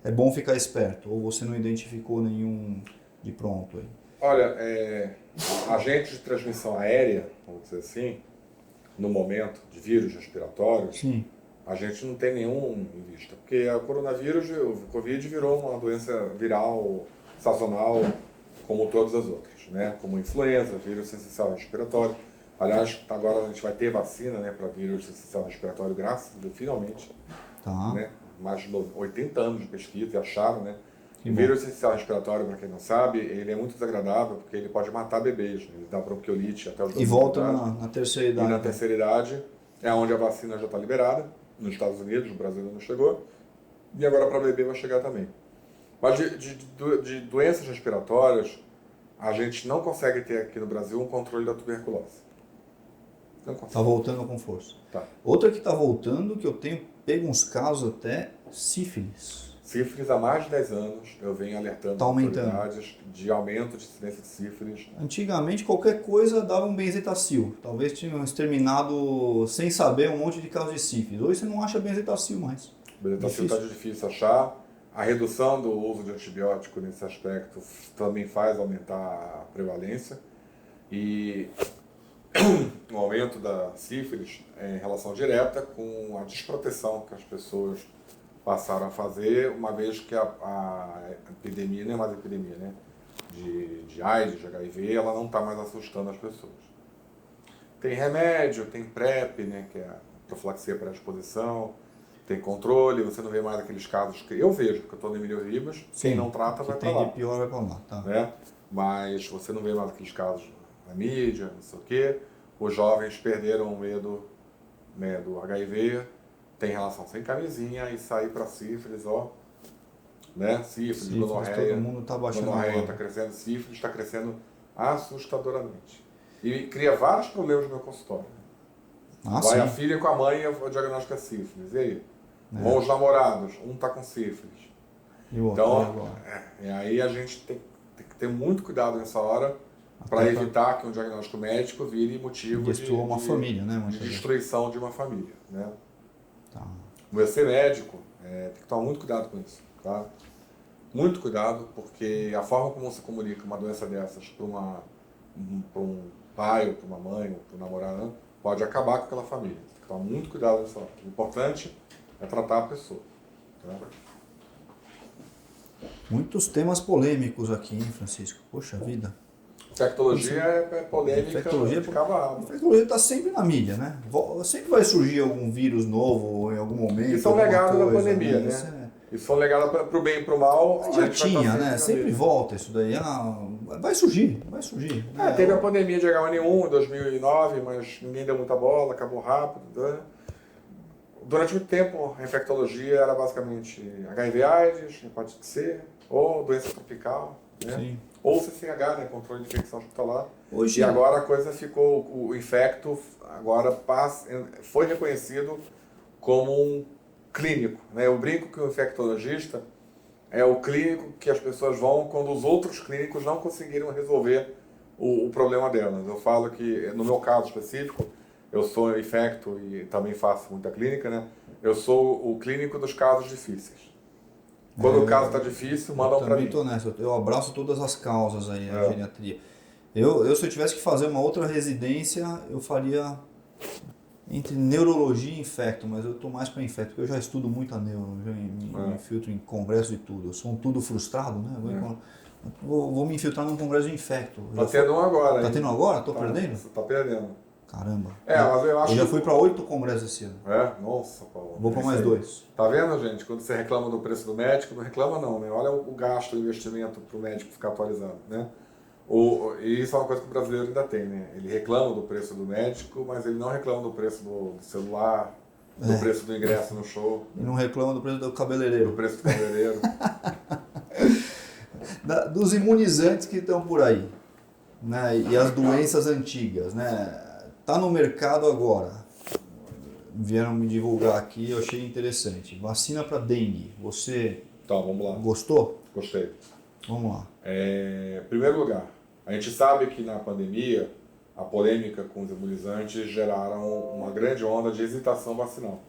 é bom ficar esperto? Ou você não identificou nenhum de pronto aí? Olha, agentes de transmissão aérea, vamos dizer assim, no momento de vírus respiratórios, Sim. a gente não tem nenhum em vista. Porque o coronavírus, o Covid virou uma doença viral, sazonal, como todas as outras, né? Como influenza, vírus essencial respiratório. Aliás, agora a gente vai ter vacina, né, para vírus essencial respiratório, graças a Deus, finalmente. Tá. Né? Mais de 80 anos de pesquisa e acharam, né? Que O bom. vírus essencial respiratório, para quem não sabe, ele é muito desagradável porque ele pode matar bebês, né? Ele dá bronquiolite até os 2 E anos volta de idade. na terceira E idade. na né? terceira idade é onde a vacina já está liberada, nos Estados Unidos, no Brasil ainda não chegou, e agora para bebê vai chegar também. Mas de doenças respiratórias, a gente não consegue ter aqui no Brasil um controle da tuberculose. Não consegue. Tá voltando com força. Tá. Outra que tá voltando, que eu tenho pego uns casos até, sífilis. Sífilis, há mais de 10 anos, eu venho alertando Tá as aumentando. autoridades de aumento de incidência de sífilis. Antigamente, qualquer coisa dava um benzetacil. Talvez tinham exterminado, sem saber, um monte de casos de sífilis. Hoje você não acha benzetacil mais. O benzetacil está difícil achar. A redução do uso de antibiótico nesse aspecto também faz aumentar a prevalência. E o aumento da sífilis é em relação direta com a desproteção que as pessoas passaram a fazer, uma vez que a epidemia, não é mais epidemia, né? De AIDS, de HIV, ela não está mais assustando as pessoas. Tem remédio, tem PrEP, né? Que é a profilaxia pré-exposição, tem controle, você não vê mais aqueles casos que eu vejo, porque eu estou no Emílio Ribas, quem não trata vai para lá. Quem tem de pior vai para lá, tá? Né? Mas você não vê mais aqueles casos na mídia, não sei o quê. Os jovens perderam o medo, né, do HIV, tem relação sem camisinha e sair para sífilis, ó. Né? Sífilis, gonorreia. Todo mundo tá baixando Gonorreia agora. está crescendo, sífilis está crescendo assustadoramente. E cria vários problemas no meu consultório. Ah, Vai sim. a filha com a mãe e o diagnóstico é sífilis. E aí? Vão os namorados, um está com sífilis. E o outro Então, agora? e aí a gente tem que ter muito cuidado nessa hora para evitar que um diagnóstico médico vire motivo Destrua uma família, né? de destruição de uma família. Né? Tá. Você médico, tem que tomar muito cuidado com isso. Tá? Muito cuidado, porque a forma como você comunica uma doença dessas para um pai, ou para uma mãe, ou para um namorado, pode acabar com aquela família. Tem que tomar muito cuidado nessa hora. O importante é tratar a pessoa. Tá? Muitos temas polêmicos aqui, hein, Francisco? Poxa vida. Infectologia é polêmica Infectologia, de cabo a a rabo. infectologia está sempre na mídia, né? Sempre vai surgir algum vírus novo em algum momento. Isso é um alguma legado da coisa, pandemia, Isso né? Isso é um legado para o bem e para o mal. Já gente vai tinha, estar né? na Sempre mídia. volta isso daí. Vai surgir, vai surgir. né? Teve a pandemia de H1N1 em 2009, mas ninguém deu muita bola, acabou rápido. Né? Durante muito tempo, a infectologia era basicamente HIV/AIDS, hepatite C, ou doença tropical, né? Sim. Ou CCH, né? Controle de infecção hospitalar. Hoje, E agora a coisa ficou, o infecto agora foi reconhecido como um clínico. Né? Eu brinco que o infectologista é o clínico que as pessoas vão quando os outros clínicos não conseguiram resolver o problema delas. Eu falo que, no meu caso específico, eu sou infecto e também faço muita clínica, né? Eu sou o clínico dos casos difíceis. Quando o caso está difícil, mandam para também mim. estou nessa. Eu abraço todas as causas aí, a geriatria. Se eu tivesse que fazer uma outra residência, eu faria entre neurologia e infecto, mas eu estou mais para infecto, porque eu já estudo muito a neuro, eu já me infiltro em congresso e tudo. Eu sou um tudo frustrado, né? Vou me infiltrar num congresso de infecto. Tá tendo um agora, Tá hein? tendo agora? Tô Tá, perdendo? Você tá perdendo. Caramba. Mas eu acho Eu já que- fui para 8 congressos esse ano. Nossa, Paulo. Vou para Isso mais aí. 2. Tá vendo, gente? Quando você reclama do preço do médico, não reclama não, né? Olha o gasto, o investimento para o médico ficar atualizado, né? E isso é uma coisa que o brasileiro ainda tem, né? Ele reclama do preço do médico, mas ele não reclama do preço do celular, do preço do ingresso no show, E não reclama do preço do do cabeleireiro. preço do cabeleireiro. Dos imunizantes que estão por aí, né? E as doenças antigas, né? Tá no mercado agora. Vieram me divulgar aqui, eu achei interessante. Vacina para dengue. Você Então, vamos lá. gostou? Gostei. Vamos lá. Em primeiro lugar, a gente sabe que na pandemia a polêmica com os imunizantes geraram uma grande onda de hesitação vacinal.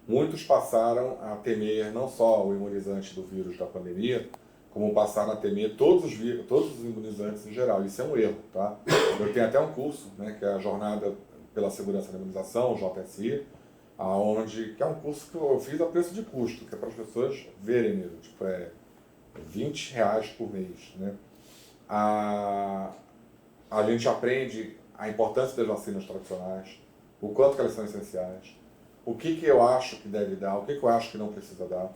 muitos passaram a temer não só o imunizante do vírus da pandemia, como passaram a temer todos os imunizantes em geral. Isso é um erro, tá? Eu tenho até um curso, né, que é a Jornada pela Segurança da Imunização, o JSI, que é um curso que eu fiz a preço de custo, que é para as pessoas verem mesmo, tipo, R$ 20 por mês, né? A gente aprende a importância das vacinas tradicionais, o quanto que elas são essenciais, o que eu acho que deve dar, o que eu acho que não precisa dar.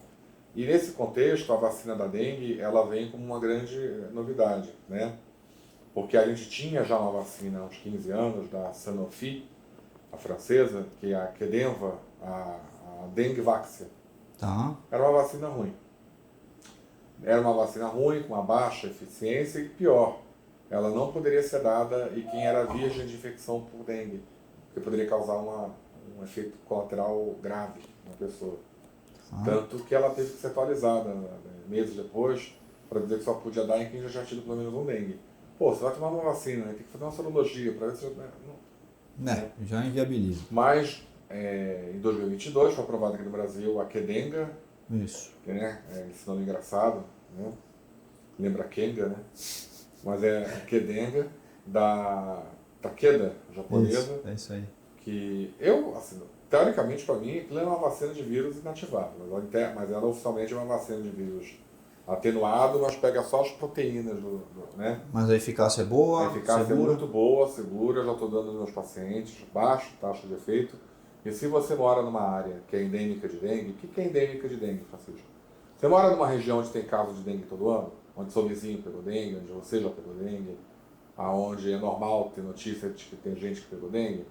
E nesse contexto, a vacina da dengue, ela vem como uma grande novidade, né? Porque a gente tinha já uma vacina há uns 15 anos, da Sanofi, a francesa, que é a Kedenva, a Dengvaxia. Tá. Era uma vacina ruim. Era uma vacina ruim, com uma baixa eficiência e pior, ela não poderia ser dada em quem era virgem de infecção por dengue, porque poderia causar um efeito colateral grave na pessoa. Tanto que ela teve que ser atualizada, né, meses depois, para dizer que só podia dar em quem já tinha tido pelo menos um dengue. Pô, você vai tomar uma vacina, né? Tem que fazer uma sorologia para ver se... Já inviabiliza. Mas, em 2022, foi aprovada aqui no Brasil a Kedenga, Isso. que, né, esse nome engraçado, né? Lembra Kenga, né? Mas é a Kedenga, da Takeda, japonesa. Isso aí. Que eu, assim, teoricamente para mim, aquilo é uma vacina de vírus inativado, mas ela oficialmente é uma vacina de vírus atenuado, mas pega só as proteínas né? Mas a eficácia é boa, A eficácia segura? é muito boa, segura, já estou dando aos meus pacientes, baixa taxa de efeito. E se você mora numa área que é endêmica de dengue, o que é endêmica de dengue, Francisco? Você mora numa região onde tem casos de dengue todo ano? Onde seu vizinho pegou dengue, onde você já pegou dengue? Aonde é normal ter notícia de que tem gente que pegou dengue?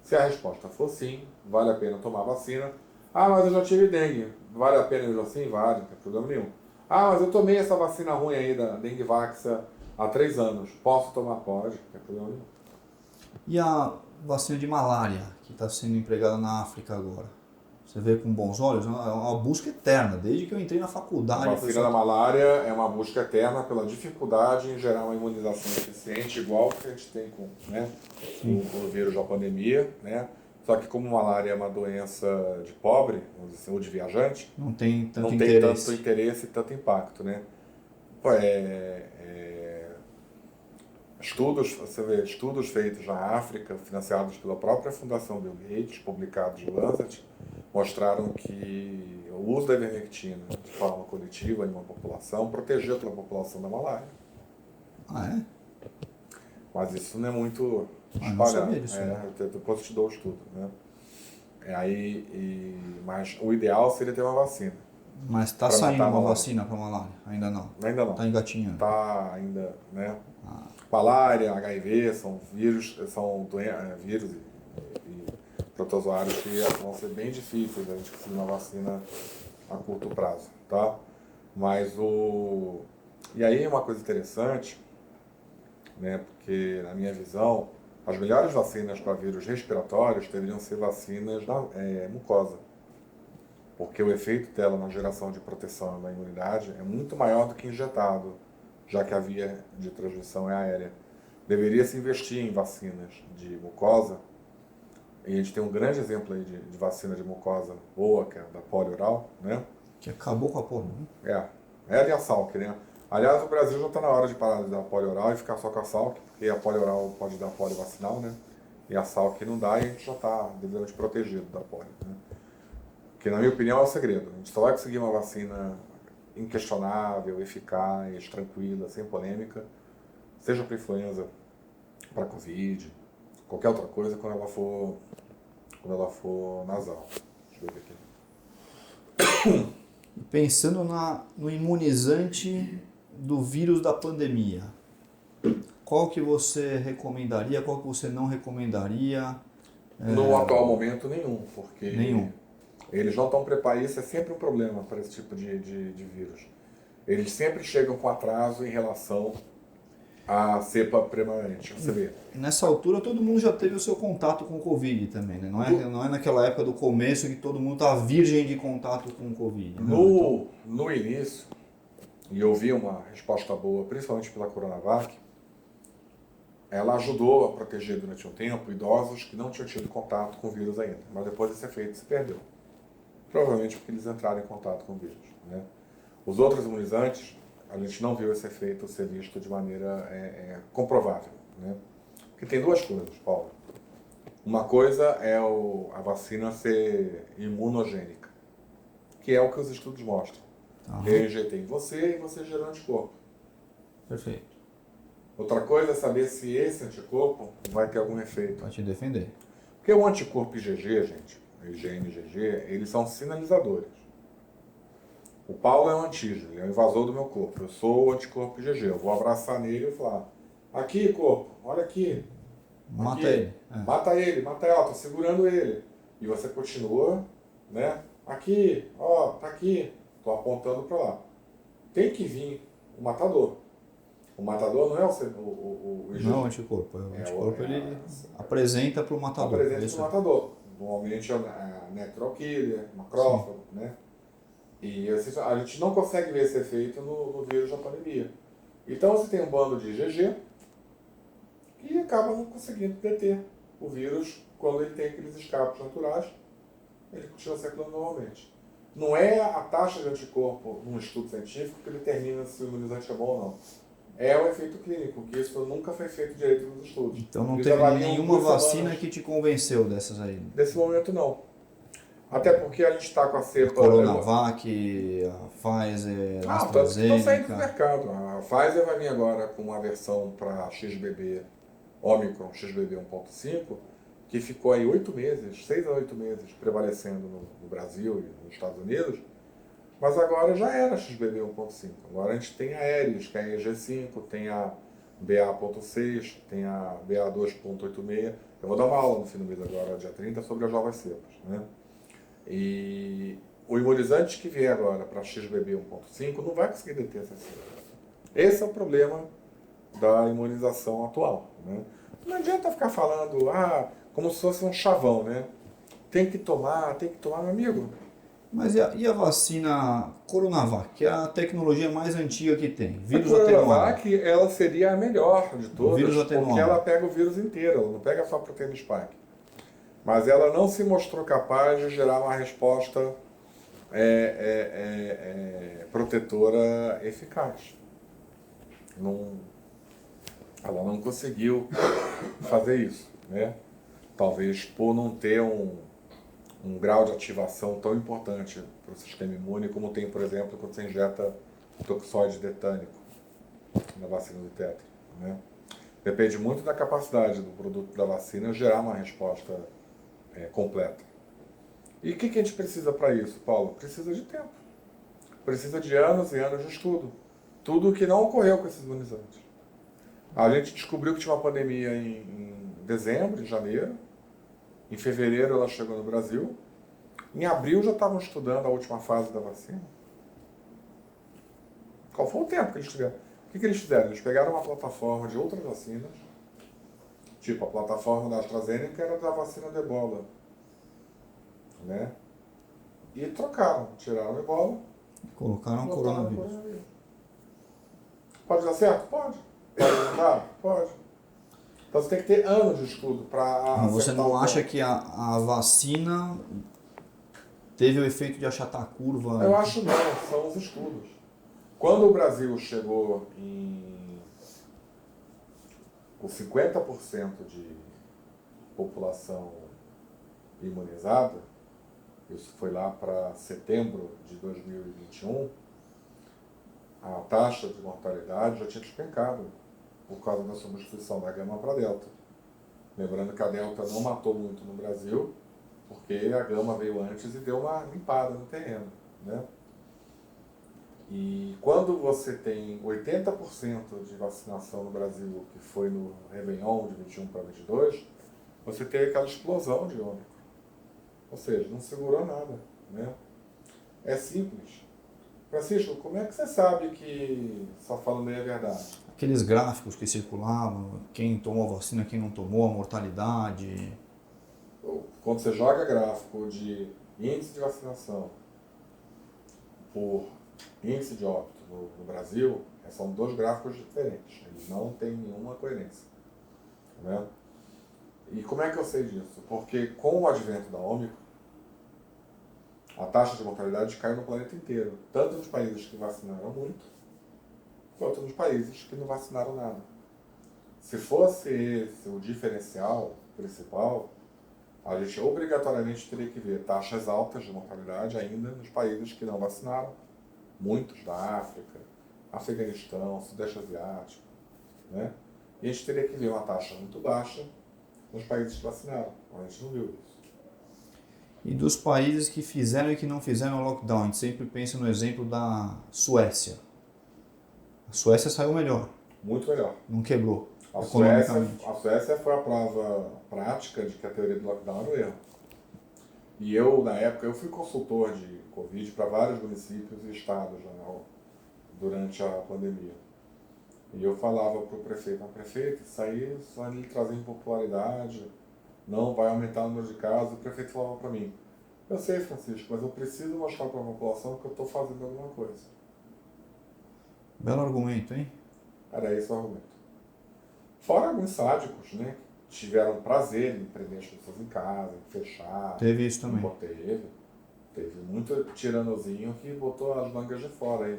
Se a resposta for sim, vale a pena tomar vacina. Ah, mas eu já tive dengue. Vale a pena mesmo assim? Vale, não tem problema nenhum. Ah, mas eu tomei essa vacina ruim aí da Dengvaxia há 3 anos. Posso tomar? Pode, não tem problema nenhum. E a vacina de malária, que está sendo empregada na África agora? Você vê com bons olhos? É uma busca eterna, desde que eu entrei na faculdade. A vacina da malária é uma busca eterna pela dificuldade em gerar uma imunização eficiente, igual que a gente tem com, né, o vírus da pandemia, né? Só que como malária é uma doença de pobre, vamos dizer, ou de viajante, não tem tanto não interesse. tem tanto interesse e tanto impacto, né? Você vê, estudos feitos na África, financiados pela própria Fundação Bill Gates, publicados no Lancet, mostraram que o uso da ivermectina de forma coletiva em uma população protegeu aquela população da malária. Ah, é? Mas isso não é muito espalhado. Não sabia disso. Depois eu te dou o estudo, né? Mas o ideal seria ter uma vacina. Mas está saindo uma vacina para malária? Ainda não? Ainda não. Está engatinhando? Está ainda, né? Malária, HIV, são vírus e protozoários que vão ser bem difíceis a gente conseguir uma vacina a curto prazo, tá? E aí uma coisa interessante, né? Porque na minha visão, as melhores vacinas para vírus respiratórios deveriam ser vacinas da mucosa. Porque o efeito dela na geração de proteção da imunidade é muito maior do que injetado, já que a via de transmissão é aérea. Deveria se investir em vacinas de mucosa, e a gente tem um grande exemplo aí de vacina de mucosa boa, que é a da polioral, né? Que acabou com a polio, né? Ela e a Salk, né? Aliás, o Brasil já está na hora de parar de dar polioral e ficar só com a Salk, porque a polioral pode dar polio vacinal, né? E a Salk não dá, e a gente já está devidamente protegido da polio, né? Que, na minha opinião, é o segredo. A gente só vai conseguir uma vacina inquestionável, eficaz, tranquila, sem polêmica, seja para influenza, para Covid, qualquer outra coisa, quando ela for nasal. Deixa eu ver aqui. Pensando no imunizante do vírus da pandemia, qual que você recomendaria, qual que você não recomendaria? No atual momento, nenhum, porque Nenhum. Eles não estão preparados. Isso é sempre um problema para esse tipo de vírus. Eles sempre chegam com atraso em relação à cepa prevalente. Você vê. Nessa altura, todo mundo já teve o seu contato com o Covid também, né? Não é naquela época do começo que todo mundo estava virgem de contato com o Covid. No início, e eu vi uma resposta boa, principalmente pela Coronavac, ela ajudou a proteger durante um tempo idosos que não tinham tido contato com o vírus ainda. Mas depois esse efeito se perdeu. Provavelmente porque eles entraram em contato com o vírus, né? Os outros imunizantes, a gente não viu esse efeito ser visto de maneira comprovável, né? Porque tem duas coisas, Paulo. Uma coisa é a vacina ser imunogênica, que é o que os estudos mostram. Eu injetei em você e você gerou anticorpo. Perfeito. Outra coisa é saber se esse anticorpo vai ter algum efeito. Vai te defender. Porque o anticorpo IgG, gente, IgM e IgG, eles são sinalizadores. O Paulo é um antígeno, ele é um invasor do meu corpo. Eu sou o anticorpo IgG. Eu vou abraçar nele e falar: aqui, corpo, olha aqui. Mata aqui. ele. Mata ele, mata ela, tô segurando ele. E você continua, né? Aqui, ó, tá aqui. Tô apontando para lá. Tem que vir o matador. O matador não é o IgG. Não é o anticorpo. O anticorpo ele apresenta para o matador. Apresenta para o matador. Normalmente é a necrokiller, macrófago, né? E a gente não consegue ver esse efeito no vírus da pandemia. Então você tem um bando de IgG e acaba não conseguindo deter o vírus quando ele tem aqueles escapes naturais, ele continua circulando normalmente. Não é a taxa de anticorpo num estudo científico que determina se o imunizante é bom ou não. É o efeito clínico, que isso nunca foi feito direito nos estudos. Então não Eles teve avaliam nenhuma 2 vacina semanas. que te convenceu dessas aí? Nesse momento não. Até porque a gente está com a cepa... Coronavac, a Pfizer, a Estão saindo do AstraZeneca. mercado. A Pfizer vai vir agora com uma versão para XBB, Omicron XBB 1.5, que ficou aí 8 meses, 6 a 8 meses, prevalecendo no Brasil e nos Estados Unidos, mas agora já era XBB 1.5. Agora a gente tem a Aedes, que é a EG5, tem a BA.6, tem a BA2.86. Eu vou dar uma aula no fim do mês agora, dia 30, sobre as novas cepas, né? E o imunizante que vier agora para XBB 1.5 não vai conseguir deter essa cepa. Esse é o problema da imunização atual, né? Não adianta ficar falando, como se fosse um chavão, né? Tem que tomar, meu amigo. Mas e a vacina Coronavac, que é a tecnologia mais antiga que tem? Vírus A atenuado. Coronavac, ela seria a melhor de todas, vírus atenuado. porque ela pega o vírus inteiro, ela não pega só a proteína spike. Mas ela não se mostrou capaz de gerar uma resposta protetora eficaz. Ela não conseguiu fazer isso, né? Talvez por não ter um grau de ativação tão importante para o sistema imune como tem, por exemplo, quando você injeta toxoide tetânico na vacina do tétano, né? Depende muito da capacidade do produto da vacina gerar uma resposta completa. E o que a gente precisa para isso, Paulo? Precisa de tempo. Precisa de anos e anos de estudo. Tudo o que não ocorreu com esses imunizantes. A gente descobriu que tinha uma pandemia em dezembro, em janeiro. Em fevereiro ela chegou no Brasil. Em abril já estavam estudando a última fase da vacina. Qual foi o tempo que eles tiveram? O que eles fizeram? Eles pegaram uma plataforma de outras vacinas, tipo a plataforma da AstraZeneca era da vacina do Ebola, né? E trocaram, tiraram o Ebola, colocaram o coronavírus. Pode dar certo? Pode. Pode não dar? Pode. Então você tem que ter anos de estudo para... Você não acha que a vacina teve o efeito de achatar a curva? Eu acho não, são os estudos. Quando o Brasil chegou com 50% de população imunizada, isso foi lá para setembro de 2021, a taxa de mortalidade já tinha despencado por causa da substituição da gama para a delta. Lembrando que a delta não matou muito no Brasil, porque a gama veio antes e deu uma limpada no terreno, né? E quando você tem 80% de vacinação no Brasil, que foi no Réveillon de 21 para 22, você tem aquela explosão de Ômicron. Ou seja, não segurou nada, né? É simples. Francisco, como é que você sabe que só falando aí a verdade? Aqueles gráficos que circulavam, quem tomou a vacina, quem não tomou, a mortalidade. Quando você joga gráfico de índice de vacinação por índice de óbito no Brasil, são dois gráficos diferentes. Eles não têm nenhuma coerência, né? E como é que eu sei disso? Porque com o advento da Ômicron, A taxa de mortalidade caiu no planeta inteiro, tanto nos países que vacinaram muito, quanto nos países que não vacinaram nada. Se fosse esse o diferencial principal, a gente obrigatoriamente teria que ver taxas altas de mortalidade ainda nos países que não vacinaram, muitos da África, Afeganistão, Sudeste Asiático, né? E a gente teria que ver uma taxa muito baixa nos países que vacinaram. A gente não viu isso. E dos países que fizeram e que não fizeram o lockdown, a gente sempre pensa no exemplo da Suécia. A Suécia saiu melhor, Muito melhor. não quebrou A economicamente. Suécia foi a prova prática de que a teoria do lockdown era um erro. E eu, na época, eu fui consultor de Covid para vários municípios e estados durante a pandemia. E eu falava para o prefeito, isso aí só lhe trazer impopularidade, não vai aumentar o número de casos. O prefeito falava para mim, eu sei, Francisco, mas eu preciso mostrar para a população que eu estou fazendo alguma coisa. Belo argumento, hein? Era esse o argumento. Fora alguns sádicos, né, que tiveram prazer em prender as pessoas em casa, em fechar. Teve isso também. Teve muito tiranozinho que botou as mangas de fora aí.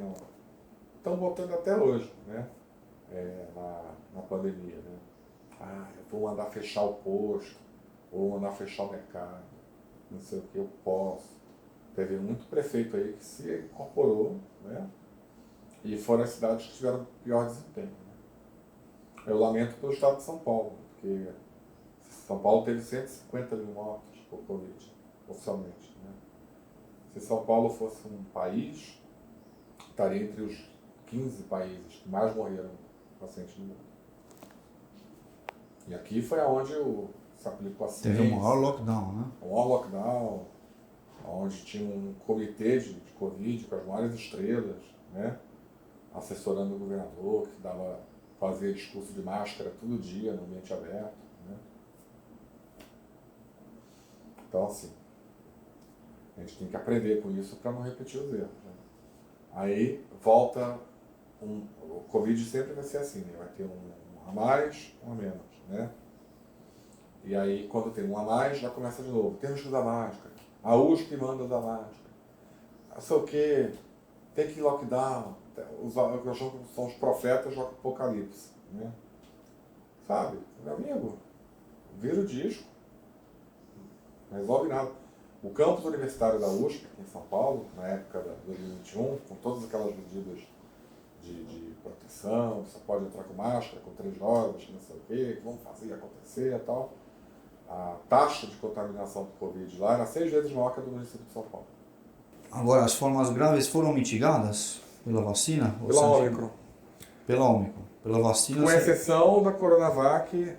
Estão botando até hoje, né? Na pandemia, né? Eu vou mandar fechar o posto, ou mandar fechar o mercado, não sei o que, eu posso. Teve muito prefeito aí que se incorporou, né? E foram as cidades que tiveram pior desempenho. Né? Eu lamento pelo estado de São Paulo, porque São Paulo teve 150 mil mortos por Covid, oficialmente. Né? Se São Paulo fosse um país, estaria entre os 15 países que mais morreram pacientes no mundo. E aqui foi onde se aplicou a ciência. Teve um maior lockdown, né? O maior lockdown, onde tinha um comitê de Covid com as maiores estrelas, né? Assessorando o governador, que fazia discurso de máscara todo dia no ambiente aberto. Né? Então, assim, a gente tem que aprender com isso para não repetir os erros. Né? Aí volta, o Covid sempre vai ser assim, né? Vai ter um a mais, um a menos. Né? E aí, quando tem um a mais, já começa de novo. Temos que usar máscara. A USP manda usar máscara. Não sei o quê. Tem que ir lockdown. São os profetas do apocalipse. Né? Sabe? Meu amigo, vira o disco. Não resolve nada. O campus universitário da USP, aqui em São Paulo, na época de 2021, com todas aquelas medidas de proteção, você pode entrar com máscara, com 3 doses, não sei o quê, que vão fazer acontecer e tal. A taxa de contaminação por Covid lá era 6 vezes maior que a do município de São Paulo. Agora, as formas graves foram mitigadas pela vacina? Pela Ômicron. Pela Ômicron. Pela vacina... Com exceção da Coronavac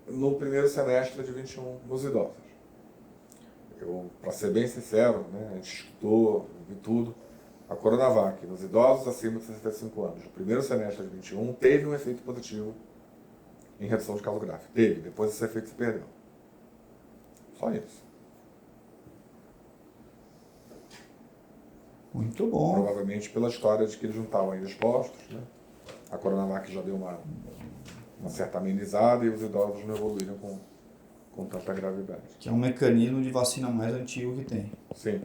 no primeiro semestre de 21 nos idosos. Para ser bem sincero, né, a gente estudou, vi tudo. A Coronavac nos idosos acima de 65 anos, no primeiro semestre de 21, teve um efeito positivo em redução de caso grave. Teve, depois esse efeito se perdeu. Só isso. Muito bom. Provavelmente pela história de que eles não estavam ainda expostos, né? A Coronavac já deu uma certa amenizada e os idosos não evoluíram com tanta gravidade. Que é um mecanismo de vacina mais antigo que tem. Sim.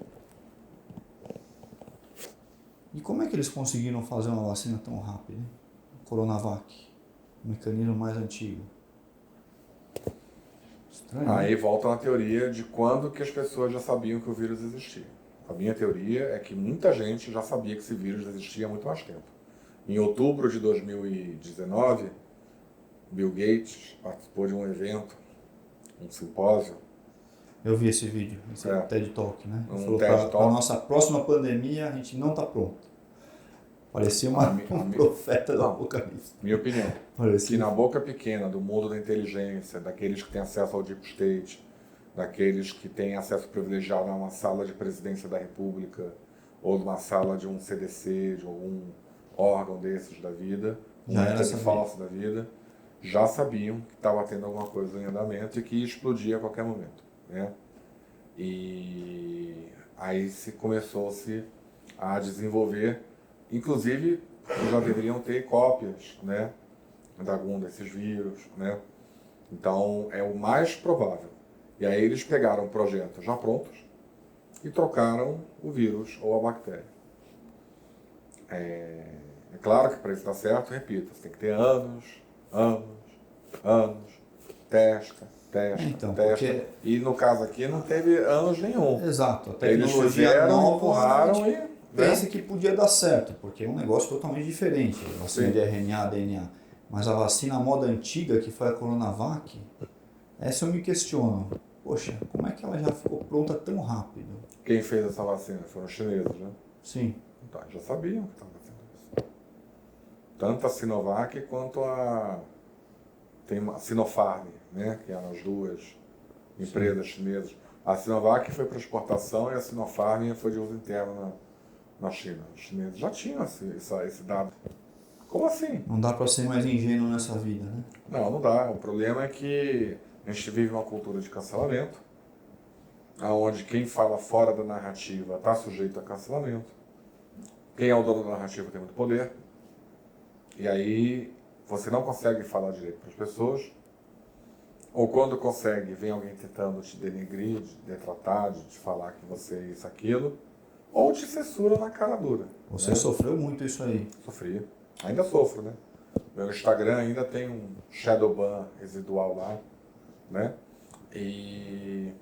E como é que eles conseguiram fazer uma vacina tão rápida? Coronavac, um mecanismo mais antigo. Estranho. Aí volta na teoria de quando que as pessoas já sabiam que o vírus existia. A minha teoria é que muita gente já sabia que esse vírus existia há muito mais tempo. Em outubro de 2019, Bill Gates participou de um evento, um simpósio. Eu vi esse vídeo, esse TED Talk, né? Ele falou, TED Talk. Para a nossa próxima pandemia, a gente não está pronto. Parecia um profeta do Apocalipse. Minha opinião. Parecia. Que na boca pequena do mundo da inteligência, daqueles que têm acesso ao Deep State, daqueles que têm acesso privilegiado a uma sala de presidência da República, ou numa sala de um CDC, de algum órgão desses da vida, um ente falso da vida, já sabiam que estava tendo alguma coisa em andamento e que ia explodir a qualquer momento. Né? E aí começou-se a desenvolver, inclusive já deveriam ter cópias, né, de algum desses vírus, né? Então é o mais provável. E aí eles pegaram projetos já prontos e trocaram o vírus ou a bactéria. É claro que para isso dar certo, repito, você tem que ter anos, testa, Então, testa. porque... E no caso aqui não teve anos nenhum. Exato, a Eles tecnologia fizeram, nova, empurraram a gente e... pensa né? que podia dar certo, porque é um negócio totalmente diferente, a vacina Sim. de RNA, DNA. Mas a vacina moda antiga, que foi a Coronavac, essa eu me questiono. Poxa, como é que ela já ficou pronta tão rápido? Quem fez essa vacina foram os chineses, né? Sim. Então, já sabiam que estava fazendo isso. Tanto a Sinovac quanto a... Tem a Sinopharm, né? Que eram as duas empresas chinesas. A Sinovac foi para exportação e a Sinopharm foi de uso interno na China. Os chineses já tinham esse dado. Como assim? Não dá para ser mais ingênuo nessa vida, né? Não, não dá. O problema é que a gente vive uma cultura de cancelamento, onde quem fala fora da narrativa está sujeito a cancelamento. Quem é o dono da narrativa tem muito poder. E aí você não consegue falar direito para as pessoas. Ou quando consegue, vem alguém tentando te denegrir, te detratar, de te falar que você é isso, aquilo. Ou te censura na cara dura. Você né? sofreu muito isso aí. Sofri. Ainda sofro, né? Meu Instagram ainda tem um shadow ban residual lá, né? E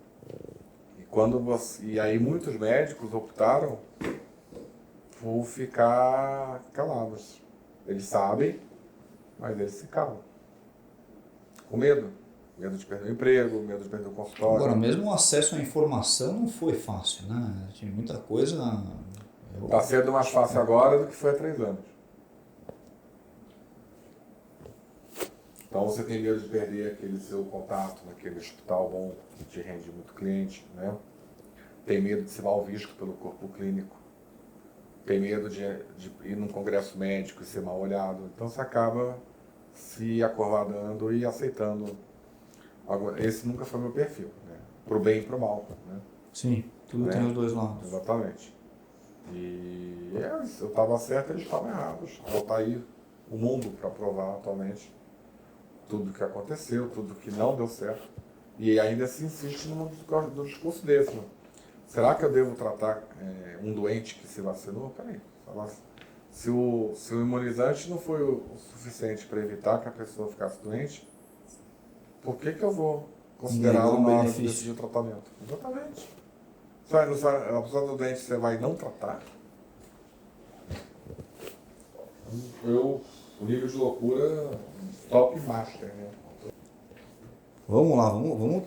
e aí muitos médicos optaram por ficar calados. Eles sabem, mas eles se calam. Com medo. Medo de perder o emprego, medo de perder o consultório. Agora, mesmo o acesso à informação não foi fácil, né? Tinha muita coisa... Está sendo mais fácil agora do que foi há 3 anos. Então você tem medo de perder aquele seu contato naquele hospital bom que te rende muito cliente, né? Tem medo de ser mal visto pelo corpo clínico. Tem medo de ir num congresso médico e ser mal olhado. Então você acaba se acovardando e aceitando. Esse nunca foi meu perfil, né? Pro bem e pro mal, né? Sim, tudo tem os dois lados. Exatamente. E eu estava certo, eles estavam errados. Está aí o mundo para provar atualmente tudo que aconteceu, tudo que não deu certo. E ainda se insiste num discurso desse. Né? Será que eu devo tratar um doente que se vacinou? Peraí, se o imunizante não foi o suficiente para evitar que a pessoa ficasse doente, por que eu vou considerá-lo na hora de decidir o tratamento? Exatamente. A pessoa do doente você vai não tratar? O nível de loucura top master, né? Vamos lá, vamos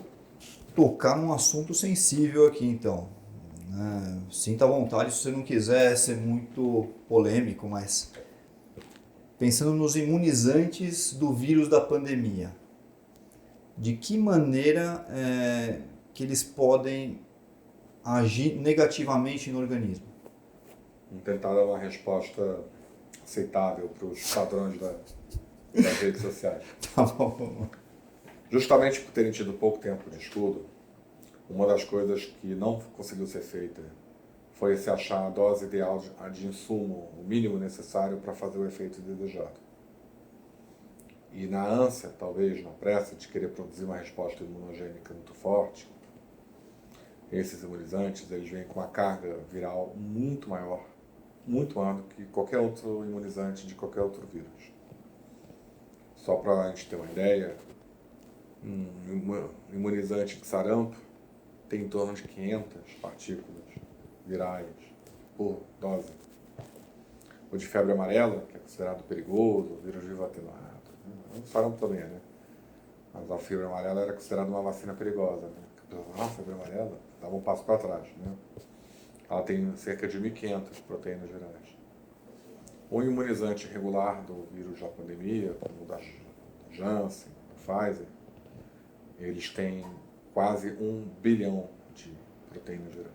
tocar num assunto sensível aqui então. Sinta à vontade se você não quiser ser muito polêmico, mas pensando nos imunizantes do vírus da pandemia, de que maneira que eles podem agir negativamente no organismo? Vamos tentar dar uma resposta aceitável para os padrões das redes sociais. Tá bom. Justamente por terem tido pouco tempo de estudo, uma das coisas que não conseguiu ser feita foi se achar a dose ideal de insumo, o mínimo necessário para fazer o efeito desejado. E na ânsia, talvez, na pressa de querer produzir uma resposta imunogênica muito forte, esses imunizantes eles vêm com uma carga viral muito maior do que qualquer outro imunizante de qualquer outro vírus. Só para a gente ter uma ideia, um imunizante de sarampo tem em torno de 500 partículas virais por dose. O de febre amarela, que é considerado perigoso, o vírus vivo atenuado. O sarampo também, né? Mas a febre amarela era considerada uma vacina perigosa, né? A febre amarela dava um passo para trás, né? Ela tem cerca de 1.500 proteínas virais. O imunizante regular do vírus da pandemia, como o da Janssen, da Pfizer, eles têm quase 1 bilhão de proteínas virais.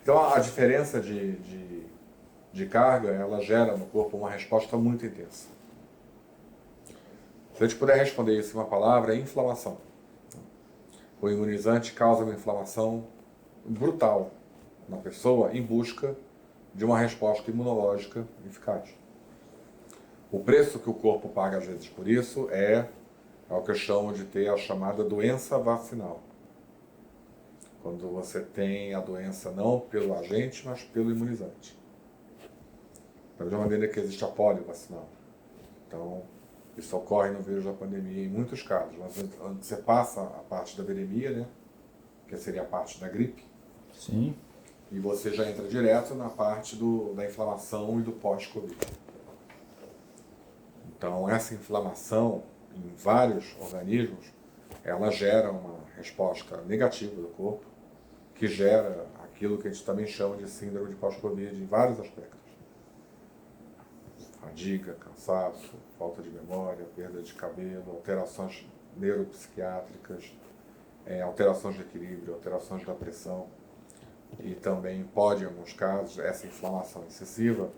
Então a diferença de carga, ela gera no corpo uma resposta muito intensa. Se a gente puder responder isso em uma palavra, é inflamação. O imunizante causa uma inflamação brutal na pessoa em busca de uma resposta imunológica eficaz. O preço que o corpo paga às vezes por isso é o que eu chamo de ter a chamada doença vacinal. Quando você tem a doença não pelo agente, mas pelo imunizante. Da mesma maneira que existe a polio vacinal. Então, isso ocorre no vírus da pandemia em muitos casos. Mas você passa a parte da viremia, né? Que seria a parte da gripe. Sim. E você já entra direto na parte da inflamação e do pós-Covid. Então, essa inflamação em vários organismos, ela gera uma resposta negativa do corpo, que gera aquilo que a gente também chama de síndrome de pós-Covid em vários aspectos. Fadiga, cansaço, falta de memória, perda de cabelo, alterações neuropsiquiátricas, alterações de equilíbrio, alterações da pressão. E também pode, em alguns casos, essa inflamação excessiva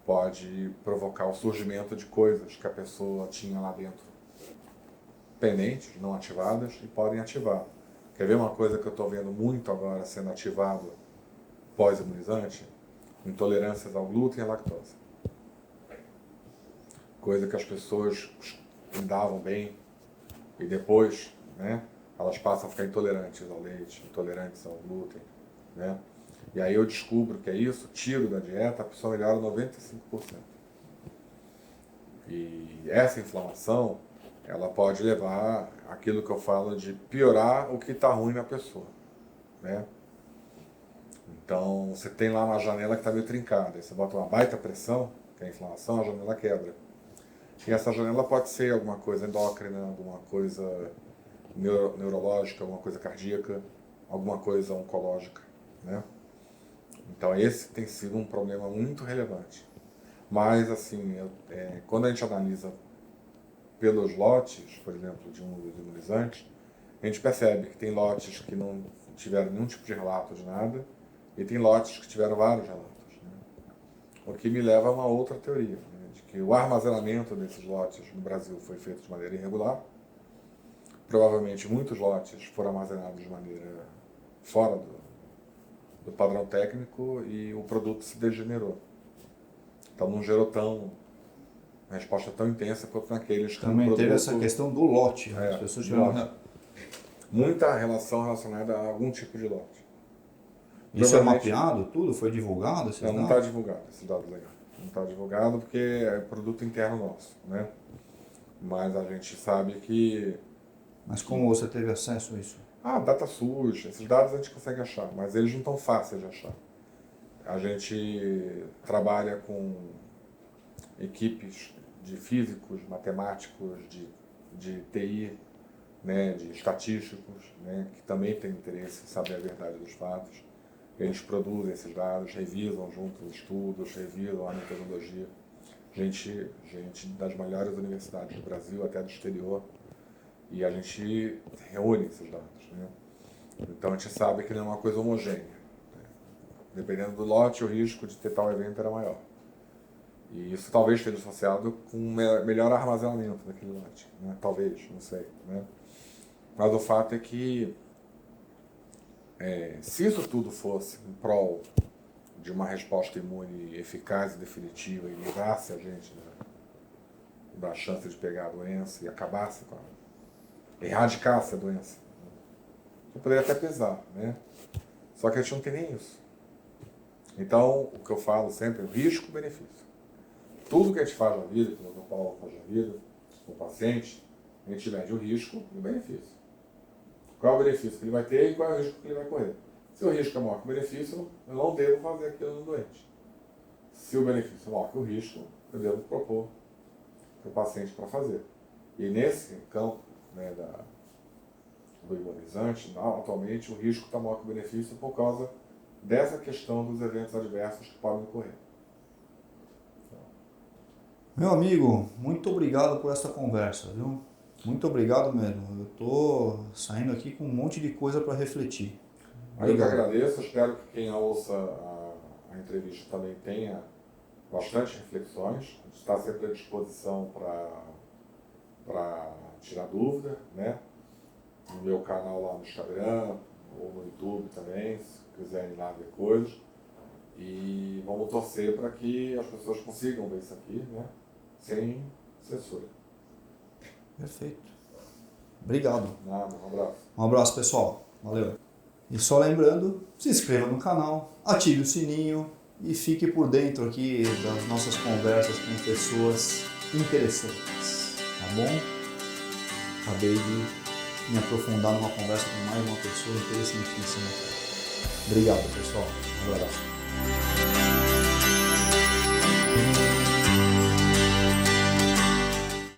pode provocar o surgimento de coisas que a pessoa tinha lá dentro pendentes, não ativadas, e podem ativar. Quer ver uma coisa que eu estou vendo muito agora sendo ativado pós-imunizante? Intolerâncias ao glúten e à lactose. Coisa que as pessoas lidavam bem e depois, né, elas passam a ficar intolerantes ao leite, intolerantes ao glúten, né? E aí eu descubro que é isso, tiro da dieta, a pessoa melhora 95%. E essa inflamação, ela pode levar àquilo que eu falo de piorar o que está ruim na pessoa, né? Então, você tem lá uma janela que está meio trincada, aí você bota uma baita pressão, que é a inflamação, a janela quebra. E essa janela pode ser alguma coisa endócrina, alguma coisa neurológica, alguma coisa cardíaca, alguma coisa oncológica, né? Então esse tem sido um problema muito relevante. Mas, assim, quando a gente analisa pelos lotes, por exemplo, de um dos imunizantes, a gente percebe que tem lotes que não tiveram nenhum tipo de relato de nada e tem lotes que tiveram vários relatos, né? O que me leva a uma outra teoria, né, de que o armazenamento desses lotes no Brasil foi feito de maneira irregular. Provavelmente muitos lotes foram armazenados de maneira fora do padrão técnico e o produto se degenerou. Então não gerou uma resposta tão intensa quanto naqueles que Também teve essa questão do lote. As pessoas tiveram muita relação relacionada a algum tipo de lote. Isso é mapeado, tudo? Foi divulgado? Não está divulgado esses dados aí. Não está divulgado porque é produto interno nosso, né? Mas a gente sabe que... Mas como você teve acesso a isso? DataSUS, esses dados a gente consegue achar, mas eles não estão fáceis de achar. A gente trabalha com equipes de físicos, matemáticos, de TI, né, de estatísticos, né, que também têm interesse em saber a verdade dos fatos. Eles produzem esses dados, revisam junto os estudos, revisam a metodologia. Gente das melhores universidades do Brasil, até do exterior, e a gente reúne esses dados, né? Então a gente sabe que não é uma coisa homogênea, né? Dependendo do lote, o risco de ter tal evento era maior. E isso talvez esteja associado com um melhor armazenamento daquele lote, né? Talvez, não sei, né? Mas o fato é que se isso tudo fosse em prol de uma resposta imune eficaz e definitiva e livrasse a gente da chance de pegar a doença e acabasse com erradicasse a doença, eu poderia até pesar, né? Só que a gente não tem nem isso. Então, o que eu falo sempre é risco-benefício. Tudo que a gente faz na vida, que o Dr. Paulo faz na vida, com o paciente, a gente mede o risco e o benefício. Qual é o benefício que ele vai ter e qual é o risco que ele vai correr. Se o risco é maior que o benefício, eu não devo fazer aquilo no doente. Se o benefício é maior que o risco, eu devo propor para o paciente para fazer. E nesse campo, né, do imunizante, atualmente o risco está maior que o benefício por causa dessa questão dos eventos adversos que podem ocorrer. Meu amigo, muito obrigado por essa conversa, viu? Muito obrigado mesmo. Eu tô saindo aqui com um monte de coisa para refletir. Eu que agradeço, espero que quem ouça a entrevista também tenha bastante reflexões. A gente está sempre à disposição para tirar dúvida, né? No meu canal lá no Instagram ou no YouTube também, se quiserem lá ver coisas. E vamos torcer para que as pessoas consigam ver isso aqui, né? Sem censura. Perfeito. Obrigado. Nada, um abraço. Um abraço, pessoal. Valeu. E só lembrando, se inscreva no canal, ative o sininho e fique por dentro aqui das nossas conversas com pessoas interessantes, tá bom? Acabei de me aprofundar numa conversa com mais uma pessoa interessantíssima. Obrigado, pessoal. Um abraço.